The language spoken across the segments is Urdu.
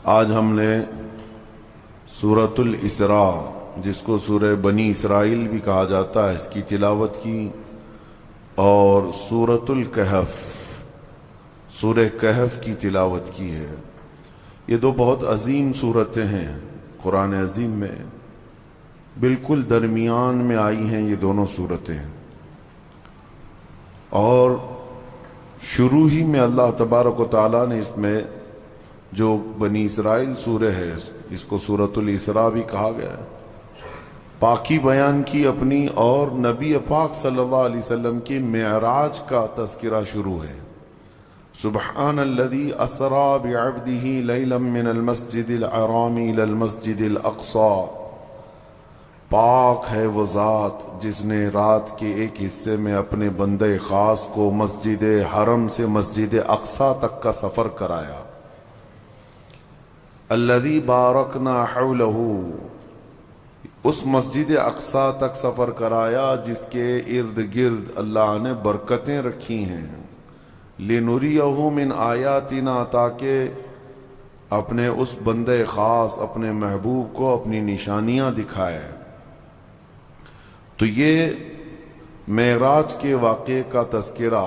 آج ہم نے سورۃ الاسراء، جس کو سورہ بنی اسرائیل بھی کہا جاتا ہے، اس کی تلاوت کی، اور سورۃ الکہف، سورہ کہف کی تلاوت کی ہے۔ یہ دو بہت عظیم سورتیں ہیں قرآن عظیم میں، بالکل درمیان میں آئی ہیں یہ دونوں سورتیں، اور شروع ہی میں اللہ تبارک و تعالیٰ نے اس میں جو بنی اسرائیل سورہ ہے، اس کو سورۃ الاسراء بھی کہا گیا ہے، پاکی بیان کی اپنی، اور نبی پاک صلی اللہ علیہ وسلم کی معراج کا تذکرہ شروع ہے۔ سبحان الذی اسری بعبدہ لیلا من المسجد الحرام الی المسجد الاقصی، پاک ہے وہ ذات جس نے رات کے ایک حصے میں اپنے بندے خاص کو مسجد حرم سے مسجد اقصی تک کا سفر کرایا۔ الذی بارکنا حولہ، اس مسجد اقصی تک سفر کرایا جس کے ارد گرد اللہ نے برکتیں رکھی ہیں۔ لنریہ من آیاتنا، تاکہ اپنے اس بندے خاص، اپنے محبوب کو اپنی نشانیاں دکھائے۔ تو یہ معراج کے واقعے کا تذکرہ،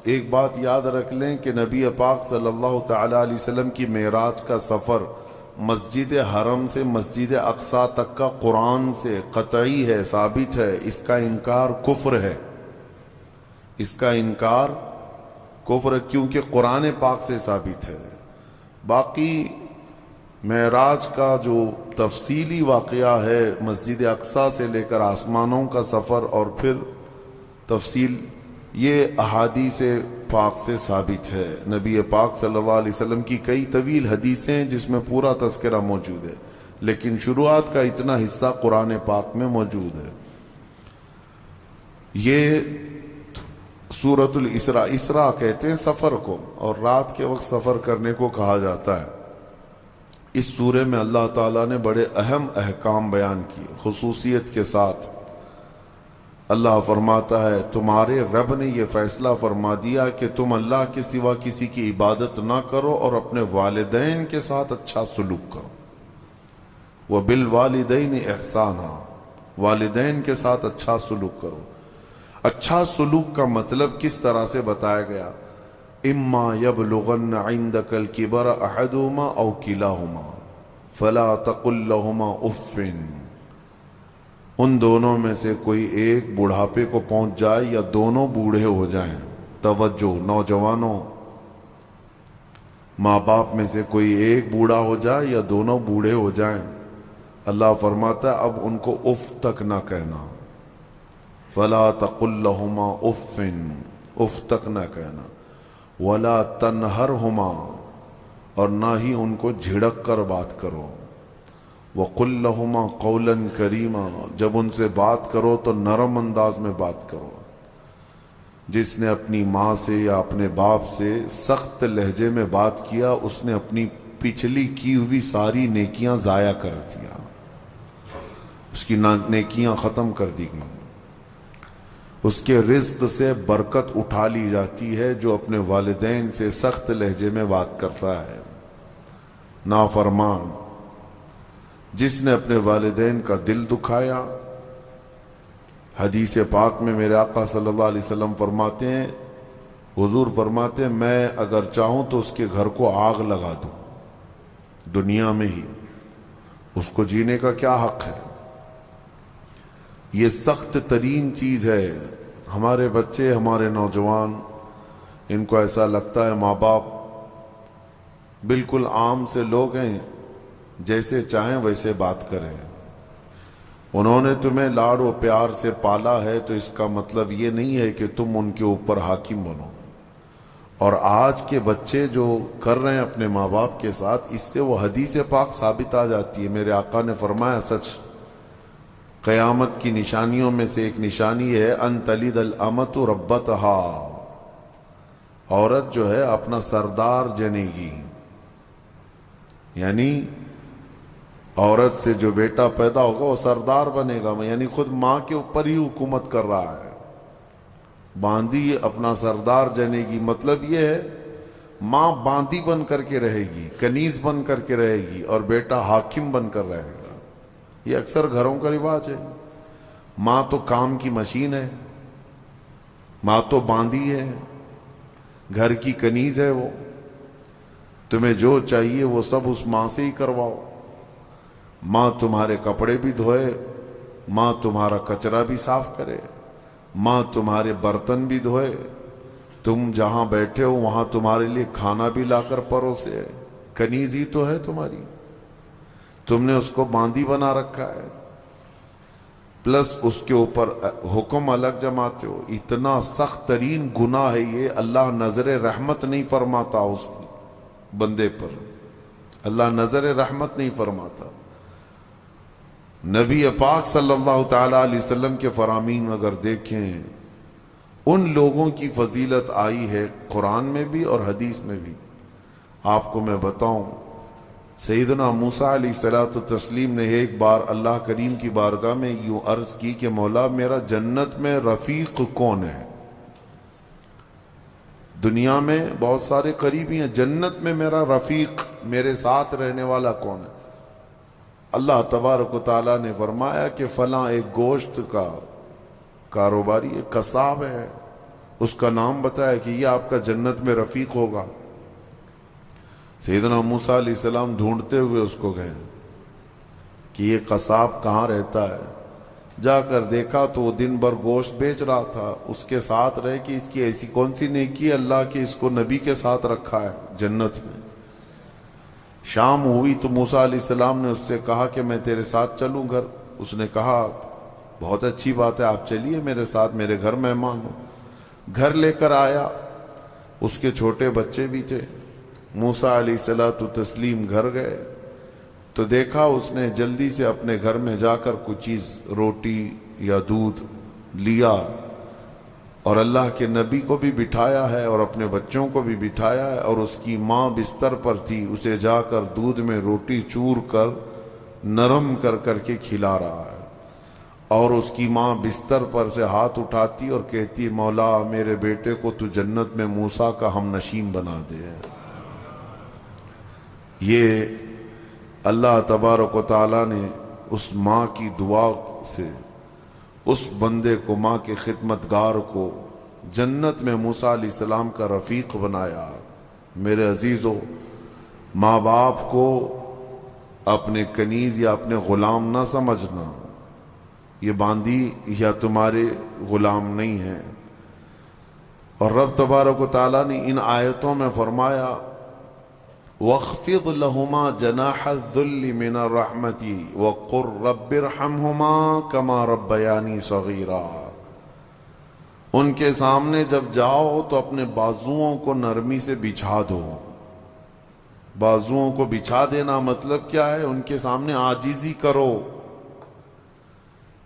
ایک بات یاد رکھ لیں کہ نبی پاک صلی اللہ تعالی علیہ وسلم کی معراج کا سفر مسجد حرم سے مسجد اقصی تک کا قرآن سے قطعی ہے، ثابت ہے۔ اس کا انکار کفر ہے، اس کا انکار کفر ہے، کیونکہ قرآن پاک سے ثابت ہے۔ باقی معراج کا جو تفصیلی واقعہ ہے، مسجد اقصی سے لے کر آسمانوں کا سفر اور پھر تفصیل، یہ احادیث پاک سے ثابت ہے۔ نبی پاک صلی اللہ علیہ وسلم کی کئی طویل حدیثیں ہیں جس میں پورا تذکرہ موجود ہے، لیکن شروعات کا اتنا حصہ قرآن پاک میں موجود ہے۔ یہ سورۃ الاسراء، اسراء کہتے ہیں سفر کو، اور رات کے وقت سفر کرنے کو کہا جاتا ہے۔ اس سورے میں اللہ تعالیٰ نے بڑے اہم احکام بیان کیے خصوصیت کے ساتھ۔ اللہ فرماتا ہے تمہارے رب نے یہ فیصلہ فرما دیا کہ تم اللہ کے سوا کسی کی عبادت نہ کرو اور اپنے والدین کے ساتھ اچھا سلوک کرو۔ وَبِالْوَالِدَيْنِ إِحْسَانًا، والدین کے ساتھ اچھا سلوک کرو۔ اچھا سلوک کا مطلب کس طرح سے بتایا گیا؟ اما یبلغن عندک الکبر احدہما او کلاہما فلا تقل لہما اف، ان دونوں میں سے کوئی ایک بڑھاپے کو پہنچ جائے یا دونوں بوڑھے ہو جائیں۔ توجہ نوجوانوں، ماں باپ میں سے کوئی ایک بوڑھا ہو جائے یا دونوں بوڑھے ہو جائیں، اللہ فرماتا ہے اب ان کو اف تک نہ کہنا۔ فلا تقل لہما اف، اف تک نہ کہنا۔ ولا تنہرہما، اور نہ ہی ان کو جھڑک کر بات کرو۔ وقل لہما قولا کریما، جب ان سے بات کرو تو نرم انداز میں بات کرو۔ جس نے اپنی ماں سے یا اپنے باپ سے سخت لہجے میں بات کیا، اس نے اپنی پچھلی کی ہوئی ساری نیکیاں ضائع کر دیا، اس کی نیکیاں ختم کر دی گئیں۔ اس کے رزق سے برکت اٹھا لی جاتی ہے جو اپنے والدین سے سخت لہجے میں بات کرتا ہے۔ نافرمان، جس نے اپنے والدین کا دل دکھایا۔ حدیث پاک میں میرے آقا صلی اللہ علیہ وسلم فرماتے ہیں، حضور فرماتے ہیں میں اگر چاہوں تو اس کے گھر کو آگ لگا دوں دنیا میں ہی، اس کو جینے کا کیا حق ہے؟ یہ سخت ترین چیز ہے۔ ہمارے بچے، ہمارے نوجوان، ان کو ایسا لگتا ہے ماں باپ بالکل عام سے لوگ ہیں، جیسے چاہیں ویسے بات کریں۔ انہوں نے تمہیں لاڑ و پیار سے پالا ہے تو اس کا مطلب یہ نہیں ہے کہ تم ان کے اوپر حاکم بنو۔ اور آج کے بچے جو کر رہے ہیں اپنے ماں باپ کے ساتھ، اس سے وہ حدیث پاک ثابت آ جاتی ہے۔ میرے آقا نے فرمایا سچ، قیامت کی نشانیوں میں سے ایک نشانی ہے ان تلد الامۃ ربتہا، عورت جو ہے اپنا سردار جنے گی، یعنی عورت سے جو بیٹا پیدا ہوگا وہ سردار بنے گا، یعنی خود ماں کے اوپر ہی حکومت کر رہا ہے، باندھی اپنا سردار جنے گی۔ مطلب یہ ہے ماں باندی بن کر کے رہے گی، کنیز بن کر کے رہے گی، اور بیٹا حاکم بن کر رہے گا۔ یہ اکثر گھروں کا رواج ہے۔ ماں تو کام کی مشین ہے، ماں تو باندی ہے، گھر کی کنیز ہے، وہ تمہیں جو چاہیے وہ سب اس ماں سے ہی کرواؤ۔ ماں تمہارے کپڑے بھی دھوئے، ماں تمہارا کچرا بھی صاف کرے، ماں تمہارے برتن بھی دھوئے، تم جہاں بیٹھے ہو وہاں تمہارے لیے کھانا بھی لا کر پروسے۔ کنیز ہی تو ہے تمہاری، تم نے اس کو باندی بنا رکھا ہے، پلس اس کے اوپر حکم الگ جماتے ہو۔ اتنا سخت ترین گناہ ہے یہ، اللہ نظر رحمت نہیں فرماتا اس بندے پر، اللہ نظر رحمت نہیں فرماتا۔ نبی پاک صلی اللہ تعالی علیہ وسلم کے فرامین اگر دیکھیں، ان لوگوں کی فضیلت آئی ہے قرآن میں بھی اور حدیث میں بھی۔ آپ کو میں بتاؤں، سیدنا موسیٰ علیہ الصلوۃ والتسلیم نے ایک بار اللہ کریم کی بارگاہ میں یوں عرض کی کہ مولا میرا جنت میں رفیق کون ہے؟ دنیا میں بہت سارے قریبی ہیں، جنت میں میرا رفیق، میرے ساتھ رہنے والا کون ہے؟ اللہ تبارک و تعالیٰ نے فرمایا کہ فلاں ایک گوشت کا کاروباری، ایک قصاب ہے، اس کا نام بتایا کہ یہ آپ کا جنت میں رفیق ہوگا۔ سیدنا موسیٰ علیہ السلام ڈھونڈتے ہوئے اس کو گئے کہ یہ قصاب کہاں رہتا ہے۔ جا کر دیکھا تو وہ دن بھر گوشت بیچ رہا تھا، اس کے ساتھ رہے کہ اس کی ایسی کون سی نیکی ہے اللہ کہ اس کو نبی کے ساتھ رکھا ہے جنت میں۔ شام ہوئی تو موسیٰ علیہ السلام نے اس سے کہا کہ میں تیرے ساتھ چلوں گھر۔ اس نے کہا بہت اچھی بات ہے، آپ چلیے میرے ساتھ، میرے گھر مہمان ہو۔ گھر لے کر آیا، اس کے چھوٹے بچے بھی تھے۔ موسیٰ علیہ الصلوۃ والتسلیم گھر گئے تو دیکھا اس نے جلدی سے اپنے گھر میں جا کر کچھ چیز، روٹی یا دودھ لیا، اور اللہ کے نبی کو بھی بٹھایا ہے اور اپنے بچوں کو بھی بٹھایا ہے، اور اس کی ماں بستر پر تھی، اسے جا کر دودھ میں روٹی چور کر نرم کر کر کے کھلا رہا ہے، اور اس کی ماں بستر پر سے ہاتھ اٹھاتی اور کہتی مولا میرے بیٹے کو تو جنت میں موسیٰ کا ہم نشین بنا دے۔ یہ اللہ تبارک و تعالیٰ نے اس ماں کی دعا سے اس بندے کو، ماں کے خدمتگار کو جنت میں موسیٰ علیہ السلام کا رفیق بنایا۔ میرے عزیزو، ماں باپ کو اپنے کنیز یا اپنے غلام نہ سمجھنا، یہ باندی یا تمہارے غلام نہیں ہیں۔ اور رب تبارک و تعالیٰ نے ان آیتوں میں فرمایا وَاخْفِضْ لَهُمَا جَنَاحَ الذُّلِّ مِنَ الرَّحْمَةِ وَقُلْ رَبِّ ارْحَمْهُمَا كَمَا رَبَّيَانِي صَغِيرًا۔ ان کے سامنے جب جاؤ تو اپنے بازوؤں کو نرمی سے بچھا دو۔ بازوؤں کو بچھا دینا مطلب کیا ہے؟ ان کے سامنے عاجزی کرو۔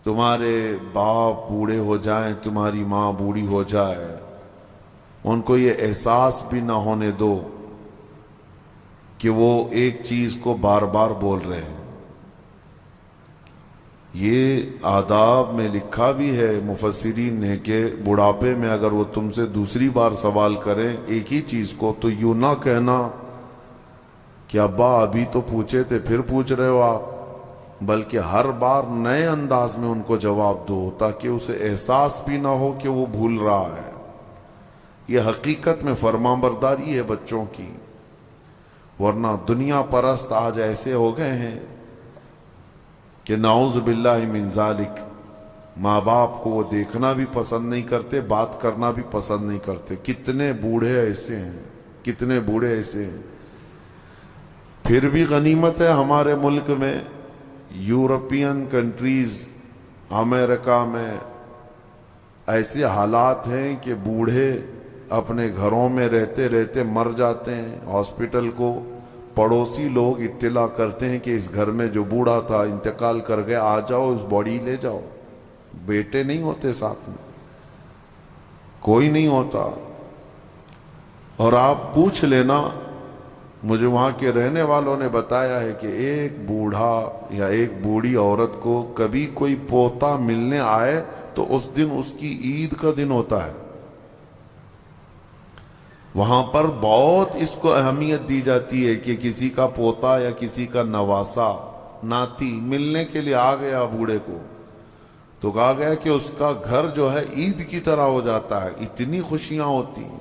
تمہارے باپ بوڑھے ہو جائیں، تمہاری ماں بوڑھی ہو جائے، ان کو یہ احساس بھی نہ ہونے دو کہ وہ ایک چیز کو بار بار بول رہے ہیں۔ یہ آداب میں لکھا بھی ہے مفسرین نے کہ بڑھاپے میں اگر وہ تم سے دوسری بار سوال کریں ایک ہی چیز کو تو یوں نہ کہنا کہ ابا ابھی تو پوچھے تھے پھر پوچھ رہے ہو آپ، بلکہ ہر بار نئے انداز میں ان کو جواب دو تاکہ اسے احساس بھی نہ ہو کہ وہ بھول رہا ہے۔ یہ حقیقت میں فرمانبرداری ہے بچوں کی، ورنہ دنیا پرست آج ایسے ہو گئے ہیں کہ نعوذ باللہ من ذالک، ماں باپ کو وہ دیکھنا بھی پسند نہیں کرتے، بات کرنا بھی پسند نہیں کرتے۔ کتنے بوڑھے ایسے ہیں، کتنے بوڑھے ایسے ہیں۔ پھر بھی غنیمت ہے ہمارے ملک میں، یورپین کنٹریز، امریکہ میں ایسے حالات ہیں کہ بوڑھے اپنے گھروں میں رہتے رہتے مر جاتے ہیں۔ ہاسپٹل کو پڑوسی لوگ اطلاع کرتے ہیں کہ اس گھر میں جو بوڑھا تھا انتقال کر گیا، آ جاؤ اس باڈی لے جاؤ۔ بیٹے نہیں ہوتے ساتھ میں، کوئی نہیں ہوتا۔ اور آپ پوچھ لینا، مجھے وہاں کے رہنے والوں نے بتایا ہے کہ ایک بوڑھا یا ایک بوڑھی عورت کو کبھی کوئی پوتا ملنے آئے تو اس دن اس کی عید کا دن ہوتا ہے۔ وہاں پر بہت اس کو اہمیت دی جاتی ہے کہ کسی کا پوتا یا کسی کا نواسا ناتی ملنے کے لیے آ گیا بوڑھے کو، تو کہا گیا کہ اس کا گھر جو ہے عید کی طرح ہو جاتا ہے، اتنی خوشیاں ہوتی ہیں۔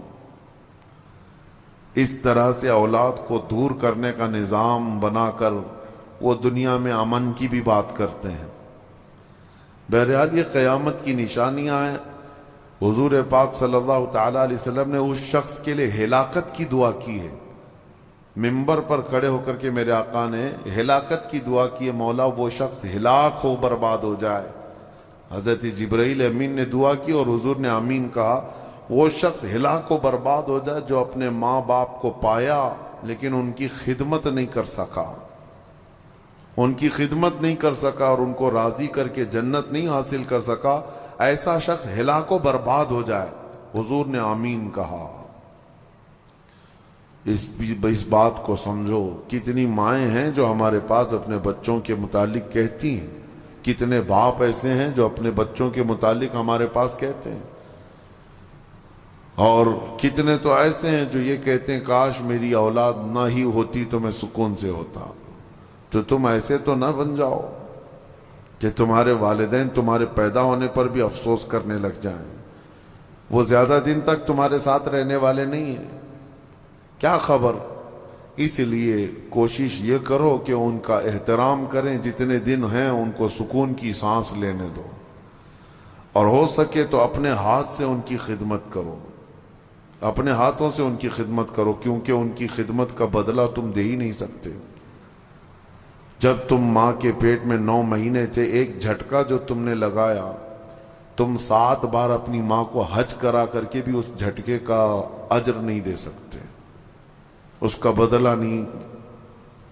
اس طرح سے اولاد کو دور کرنے کا نظام بنا کر وہ دنیا میں امن کی بھی بات کرتے ہیں۔ بہرحال یہ قیامت کی نشانیاں ہیں۔ حضور پاک صلی اللہ تعالیٰ علیہ وسلم نے اس شخص کے لیے ہلاکت کی دعا کی ہے، ممبر پر کھڑے ہو کر کے میرے آقا نے ہلاکت کی دعا کی ہے، مولا وہ شخص ہلاک ہو، برباد ہو جائے۔ حضرت جبرائیل امین نے دعا کی اور حضور نے آمین کہا، وہ شخص ہلاک و برباد ہو جائے جو اپنے ماں باپ کو پایا لیکن ان کی خدمت نہیں کر سکا، ان کی خدمت نہیں کر سکا اور ان کو راضی کر کے جنت نہیں حاصل کر سکا، ایسا شخص ہلاک و برباد ہو جائے۔ حضور نے آمین کہا۔ اس بات کو سمجھو، کتنی مائیں ہیں جو ہمارے پاس اپنے بچوں کے متعلق کہتی ہیں، کتنے باپ ایسے ہیں جو اپنے بچوں کے متعلق ہمارے پاس کہتے ہیں، اور کتنے تو ایسے ہیں جو یہ کہتے ہیں کاش میری اولاد نہ ہی ہوتی تو میں سکون سے ہوتا۔ تو تم ایسے تو نہ بن جاؤ کہ تمہارے والدین تمہارے پیدا ہونے پر بھی افسوس کرنے لگ جائیں، وہ زیادہ دن تک تمہارے ساتھ رہنے والے نہیں ہیں، کیا خبر۔ اس لیے کوشش یہ کرو کہ ان کا احترام کریں، جتنے دن ہیں ان کو سکون کی سانس لینے دو، اور ہو سکے تو اپنے ہاتھ سے ان کی خدمت کرو، اپنے ہاتھوں سے ان کی خدمت کرو، کیونکہ ان کی خدمت کا بدلہ تم دے ہی نہیں سکتے۔ جب تم ماں کے پیٹ میں 9 مہینے تھے، ایک جھٹکا جو تم نے لگایا، تم 7 بار اپنی ماں کو حج کرا کر کے بھی اس جھٹکے کا اجر نہیں دے سکتے، اس کا بدلہ نہیں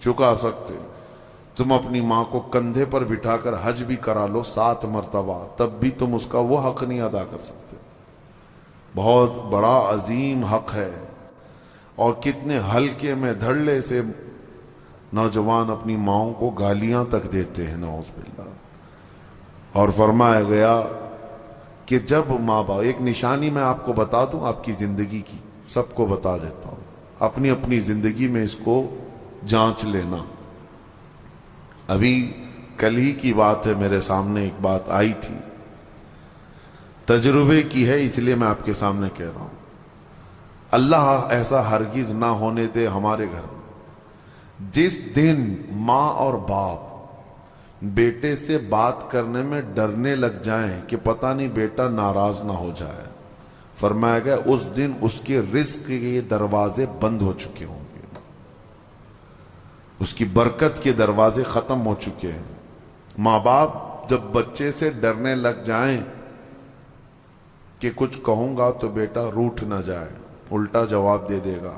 چکا سکتے۔ تم اپنی ماں کو کندھے پر بٹھا کر حج بھی کرا لو 7 مرتبہ، تب بھی تم اس کا وہ حق نہیں ادا کر سکتے۔ بہت بڑا عظیم حق ہے، اور کتنے ہلکے میں دھڑلے سے نوجوان اپنی ماؤں کو گالیاں تک دیتے ہیں، نعوذ باللہ۔ اور فرمایا گیا کہ جب ماں باپ، ایک نشانی میں آپ کو بتا دوں آپ کی زندگی کی، سب کو بتا دیتا ہوں، اپنی اپنی زندگی میں اس کو جانچ لینا۔ ابھی کل ہی کی بات ہے، میرے سامنے ایک بات آئی تھی، تجربے کی ہے اس لیے میں آپ کے سامنے کہہ رہا ہوں۔ اللہ ایسا ہرگز نہ ہونے دے ہمارے گھر میں جس دن ماں اور باپ بیٹے سے بات کرنے میں ڈرنے لگ جائیں کہ پتہ نہیں بیٹا ناراض نہ ہو جائے، فرمایا گیا اس دن اس کے رزق کے دروازے بند ہو چکے ہوں گے، اس کی برکت کے دروازے ختم ہو چکے ہیں۔ ماں باپ جب بچے سے ڈرنے لگ جائیں کہ کچھ کہوں گا تو بیٹا روٹھ نہ جائے، الٹا جواب دے دے گا،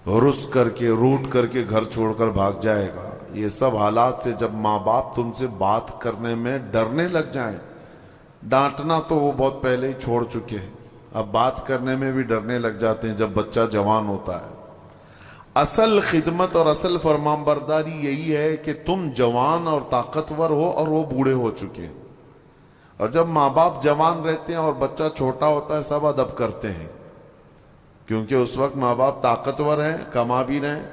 رس کر کے روٹ کر کے گھر چھوڑ کر بھاگ جائے گا، یہ سب حالات سے جب ماں باپ تم سے بات کرنے میں ڈرنے لگ جائیں، ڈانٹنا تو وہ بہت پہلے ہی چھوڑ چکے ہیں، اب بات کرنے میں بھی ڈرنے لگ جاتے ہیں جب بچہ جوان ہوتا ہے۔ اصل خدمت اور اصل فرمان برداری یہی ہے کہ تم جوان اور طاقتور ہو اور وہ بوڑھے ہو چکے ہیں، اور جب ماں باپ جوان رہتے ہیں اور بچہ چھوٹا ہوتا ہے سب ادب کرتے ہیں، کیونکہ اس وقت ماں باپ طاقتور ہیں، کما بھی رہے ہیں،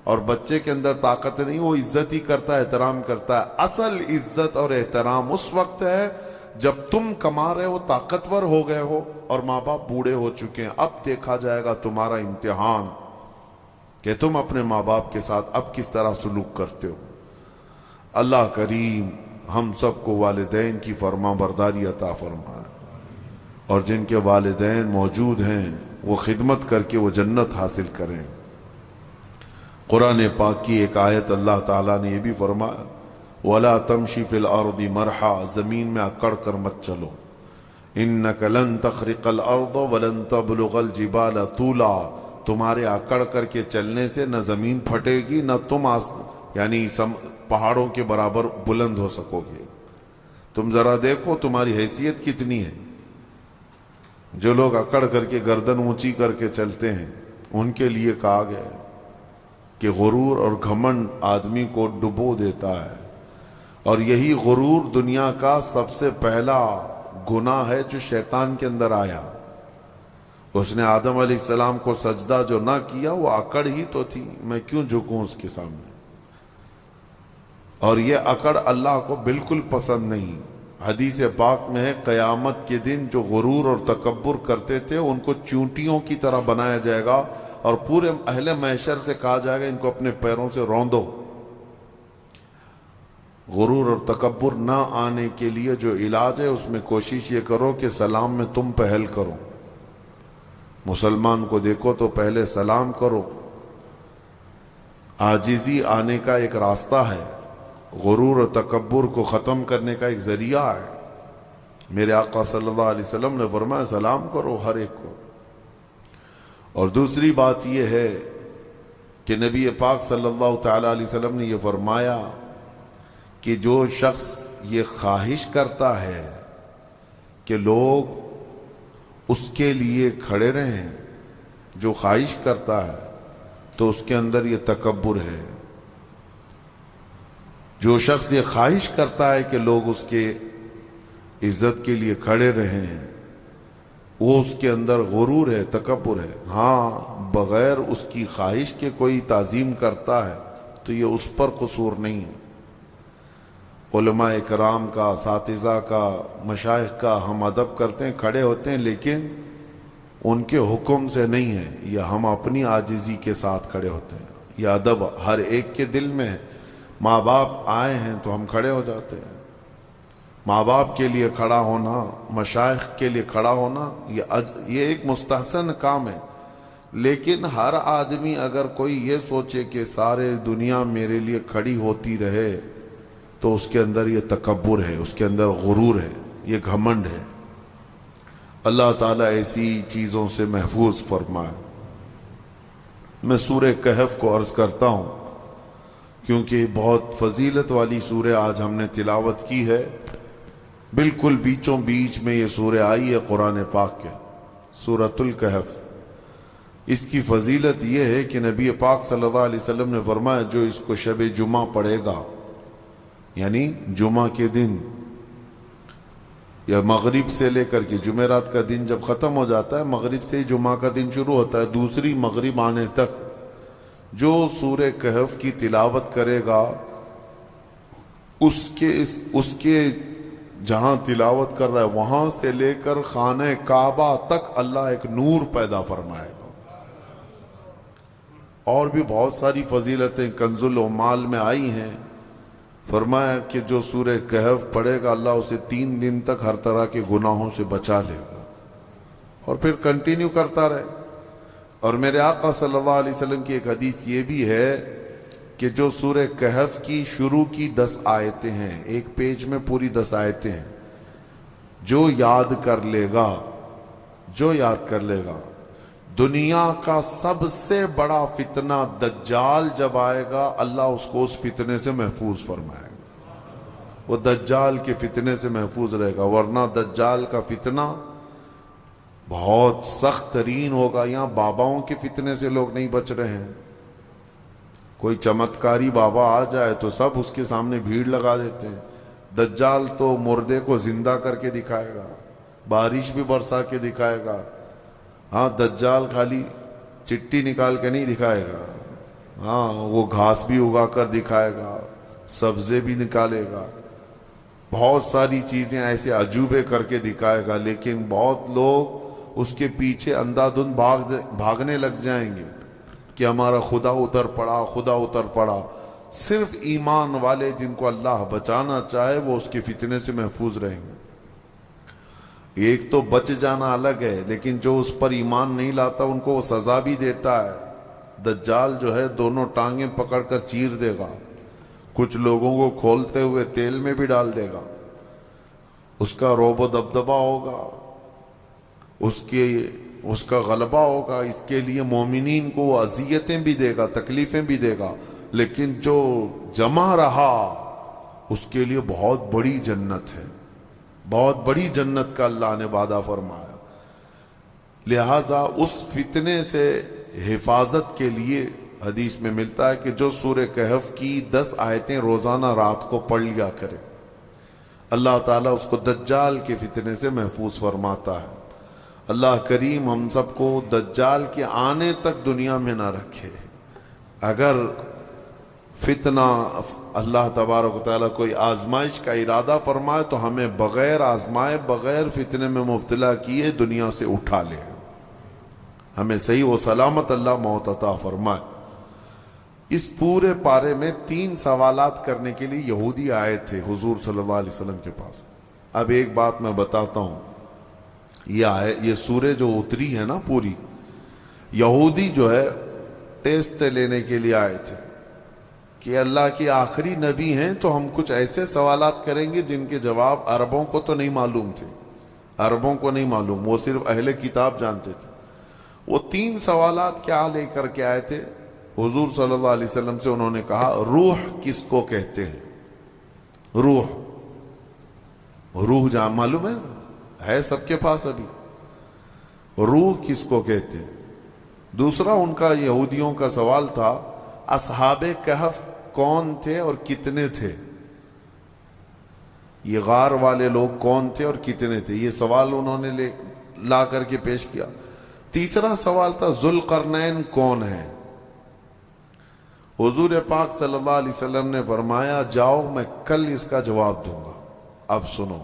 اور بچے کے اندر طاقت نہیں، وہ عزت ہی کرتا ہے، احترام کرتا ہے۔ اصل عزت اور احترام اس وقت ہے جب تم کما رہے ہو، طاقتور ہو گئے ہو اور ماں باپ بوڑھے ہو چکے ہیں۔ اب دیکھا جائے گا تمہارا امتحان کہ تم اپنے ماں باپ کے ساتھ اب کس طرح سلوک کرتے ہو۔ اللہ کریم ہم سب کو والدین کی فرما برداری عطا فرمائے، اور جن کے والدین موجود ہیں وہ خدمت کر کے وہ جنت حاصل کریں۔ قرآن پاک کی ایک آیت اللہ تعالیٰ نے یہ بھی فرمایا، وَلَا تَمْشِ فِي الْأَرْضِ مَرْحًا، زمین میں اکڑ کر مت چلو، إِنَّكَ لَن تَخْرِقَ الْأَرْضَ وَلَن تَبْلُغَ الْجِبَالَ طُولًا، تمہارے اکڑ کر کے چلنے سے نہ زمین پھٹے گی نہ تم یعنی پہاڑوں کے برابر بلند ہو سکو گے۔ تم ذرا دیکھو تمہاری حیثیت کتنی ہے۔ جو لوگ اکڑ کر کے گردن اونچی کر کے چلتے ہیں ان کے لیے کہا گیا ہے کہ غرور اور گھمنڈ آدمی کو ڈبو دیتا ہے، اور یہی غرور دنیا کا سب سے پہلا گناہ ہے جو شیطان کے اندر آیا، اس نے آدم علیہ السلام کو سجدہ جو نہ کیا وہ اکڑ ہی تو تھی، میں کیوں جھکوں اس کے سامنے؟ اور یہ اکڑ اللہ کو بالکل پسند نہیں۔ حدیث پاک میں ہے قیامت کے دن جو غرور اور تکبر کرتے تھے ان کو چونٹیوں کی طرح بنایا جائے گا، اور پورے اہل محشر سے کہا جائے گا ان کو اپنے پیروں سے روندو۔ غرور اور تکبر نہ آنے کے لیے جو علاج ہے اس میں کوشش یہ کرو کہ سلام میں تم پہل کرو۔ مسلمان کو دیکھو تو پہلے سلام کرو۔ عاجزی آنے کا ایک راستہ ہے، غرور اور تکبر کو ختم کرنے کا ایک ذریعہ ہے۔ میرے آقا صلی اللہ علیہ وسلم نے فرمایا سلام کرو ہر ایک کو۔ اور دوسری بات یہ ہے کہ نبی پاک صلی اللہ تعالی علیہ وسلم نے یہ فرمایا کہ جو شخص یہ خواہش کرتا ہے کہ لوگ اس کے لیے کھڑے رہیں، جو خواہش کرتا ہے تو اس کے اندر یہ تکبر ہے۔ جو شخص یہ خواہش کرتا ہے کہ لوگ اس کے عزت کے لیے کھڑے رہیں، وہ اس کے اندر غرور ہے، تکبر ہے۔ ہاں بغیر اس کی خواہش کے کوئی تعظیم کرتا ہے تو یہ اس پر قصور نہیں ہے۔ علماء کرام کا، اساتذہ کا، مشائخ کا ہم ادب کرتے ہیں، کھڑے ہوتے ہیں، لیکن ان کے حکم سے نہیں ہے، یہ ہم اپنی عاجزی کے ساتھ کھڑے ہوتے ہیں۔ یہ ادب ہر ایک کے دل میں ہے۔ ماں باپ آئے ہیں تو ہم کھڑے ہو جاتے ہیں۔ ماں باپ کے لیے کھڑا ہونا، مشائخ کے لیے کھڑا ہونا، یہ ایک مستحسن کام ہے۔ لیکن ہر آدمی اگر کوئی یہ سوچے کہ سارے دنیا میرے لیے کھڑی ہوتی رہے تو اس کے اندر یہ تکبر ہے، اس کے اندر غرور ہے، یہ گھمنڈ ہے۔ اللہ تعالیٰ ایسی چیزوں سے محفوظ فرمائے۔ میں سورہ کہف کو عرض کرتا ہوں کیونکہ بہت فضیلت والی سورہ آج ہم نے تلاوت کی ہے۔ بالکل بیچوں بیچ میں یہ سورہ آئی ہے قرآن پاک کے، سورۃ الکہف۔ اس کی فضیلت یہ ہے کہ نبی پاک صلی اللہ علیہ وسلم نے فرمایا جو اس کو شب جمعہ پڑھے گا، یعنی جمعہ کے دن یا مغرب سے لے کر کے جمعرات کا دن جب ختم ہو جاتا ہے، مغرب سے ہی جمعہ کا دن شروع ہوتا ہے، دوسری مغرب آنے تک جو سورہ کہف کی تلاوت کرے گا، اس کے جہاں تلاوت کر رہا ہے وہاں سے لے کر خانہ کعبہ تک اللہ ایک نور پیدا فرمائے گا۔ اور بھی بہت ساری فضیلتیں کنز العمال میں آئی ہیں۔ فرمایا کہ جو سورہ کہف پڑھے گا اللہ اسے 3 دن تک ہر طرح کے گناہوں سے بچا لے گا، اور پھر کنٹینیو کرتا رہے۔ اور میرے آقا صلی اللہ علیہ وسلم کی ایک حدیث یہ بھی ہے کہ جو سورہ کہف کی شروع کی 10 آیتیں ہیں، ایک پیج میں پوری 10 آیتیں ہیں، جو یاد کر لے گا، دنیا کا سب سے بڑا فتنہ دجال جب آئے گا اللہ اس کو اس فتنے سے محفوظ فرمائے گا۔ وہ دجال کے فتنے سے محفوظ رہے گا، ورنہ دجال کا فتنہ بہت سخت ترین ہوگا۔ یہاں باباؤں کے فتنے سے لوگ نہیں بچ رہے ہیں۔ کوئی چمتکاری بابا آ جائے تو سب اس کے سامنے بھیڑ لگا دیتے ہیں۔ دجال تو مردے کو زندہ کر کے دکھائے گا، بارش بھی برسا کے دکھائے گا۔ ہاں دجال خالی چٹی نکال کے نہیں دکھائے گا، ہاں وہ گھاس بھی اگا کر دکھائے گا، سبزے بھی نکالے گا، بہت ساری چیزیں ایسے عجوبے کر کے دکھائے گا۔ لیکن بہت لوگ اس کے پیچھے اندھادھند بھاگنے لگ جائیں گے کہ ہمارا خدا اتر پڑا۔ صرف ایمان والے جن کو اللہ بچانا چاہے وہ اس کے فتنے سے محفوظ رہیں گے۔ ایک تو بچ جانا الگ ہے، لیکن جو اس پر ایمان نہیں لاتا ان کو وہ سزا بھی دیتا ہے۔ دجال جو ہے دونوں ٹانگیں پکڑ کر چیر دے گا، کچھ لوگوں کو کھولتے ہوئے تیل میں بھی ڈال دے گا، اس کا روب و دبدبہ ہوگا، اس کا غلبہ ہوگا۔ اس کے لیے مومنین کو وہ اذیتیں بھی دے گا، تکلیفیں بھی دے گا، لیکن جو جمع رہا اس کے لیے بہت بڑی جنت ہے، بہت بڑی جنت کا اللہ نے وعدہ فرمایا۔ لہذا اس فتنے سے حفاظت کے لیے حدیث میں ملتا ہے کہ جو سورہ کہف کی 10 آیتیں روزانہ رات کو پڑھ لیا کرے، اللہ تعالیٰ اس کو دجال کے فتنے سے محفوظ فرماتا ہے۔ اللہ کریم ہم سب کو دجال کے آنے تک دنیا میں نہ رکھے. اگر فتنہ اللہ تبارک و تعالیٰ کوئی آزمائش کا ارادہ فرمائے تو ہمیں بغیر آزمائے بغیر فتنے میں مبتلا کیے دنیا سے اٹھا لے. ہمیں صحیح و سلامت اللہ موت عطا فرمائے. اس پورے پارے میں 3 سوالات کرنے کے لیے یہودی آئے تھے حضور صلی اللہ علیہ وسلم کے پاس. اب ایک بات میں بتاتا ہوں, یہ سورہ جو اتری ہے نا پوری, یہودی جو ہے ٹیسٹ لینے کے لیے آئے تھے کہ اللہ کے آخری نبی ہیں تو ہم کچھ ایسے سوالات کریں گے جن کے جواب عربوں کو تو نہیں معلوم تھے. عربوں کو نہیں معلوم, وہ صرف اہل کتاب جانتے تھے. وہ 3 سوالات کیا لے کر کے آئے تھے حضور صلی اللہ علیہ وسلم سے. انہوں نے کہا روح کس کو کہتے ہیں؟ روح جان معلوم ہے سب کے پاس ابھی. روح کس کو کہتے ہیں؟ دوسرا ان کا یہودیوں کا سوال تھا اصحاب کہف کون تھے اور کتنے تھے؟ یہ غار والے لوگ کون تھے اور کتنے تھے؟ یہ سوال انہوں نے لا کر کے پیش کیا. تیسرا سوال تھا ذوالقرنین کون ہے؟ حضور پاک صلی اللہ علیہ وسلم نے فرمایا جاؤ میں کل اس کا جواب دوں گا. اب سنو,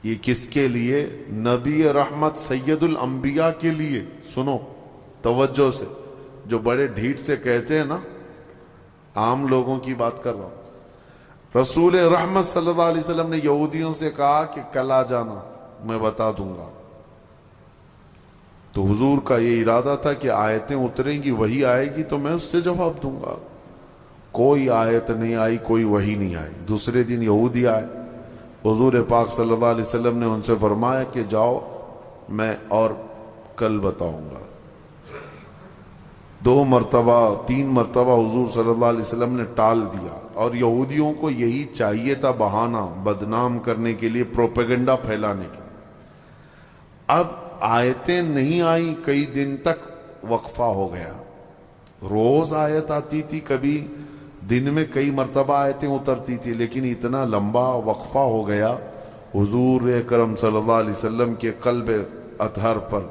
یہ کس کے لیے؟ نبی رحمت سید الانبیاء کے لیے. سنو توجہ سے, جو بڑے ڈھیٹ سے کہتے ہیں نا, عام لوگوں کی بات کر رہا ہوں. رسول رحمت صلی اللہ علیہ وسلم نے یہودیوں سے کہا کہ کل آ جانا میں بتا دوں گا. تو حضور کا یہ ارادہ تھا کہ آیتیں اتریں گی, وہی آئے گی تو میں اس سے جواب دوں گا. کوئی آیت نہیں آئی, کوئی وحی نہیں آئی. دوسرے دن یہودی آئے, حضور پاک صلی اللہ علیہ وسلم نے ان سے فرمایا کہ جاؤ میں اور کل بتاؤں گا. 2 مرتبہ 3 مرتبہ حضور صلی اللہ علیہ وسلم نے ٹال دیا, اور یہودیوں کو یہی چاہیے تھا بہانہ بدنام کرنے کے لیے, پروپیگنڈا پھیلانے کے. اب آیتیں نہیں آئیں, کئی دن تک وقفہ ہو گیا. روز آیت آتی تھی, کبھی دن میں کئی مرتبہ آیتیں اترتی تھی, لیکن اتنا لمبا وقفہ ہو گیا. حضور اکرم صلی اللہ علیہ وسلم کے قلب اطہر پر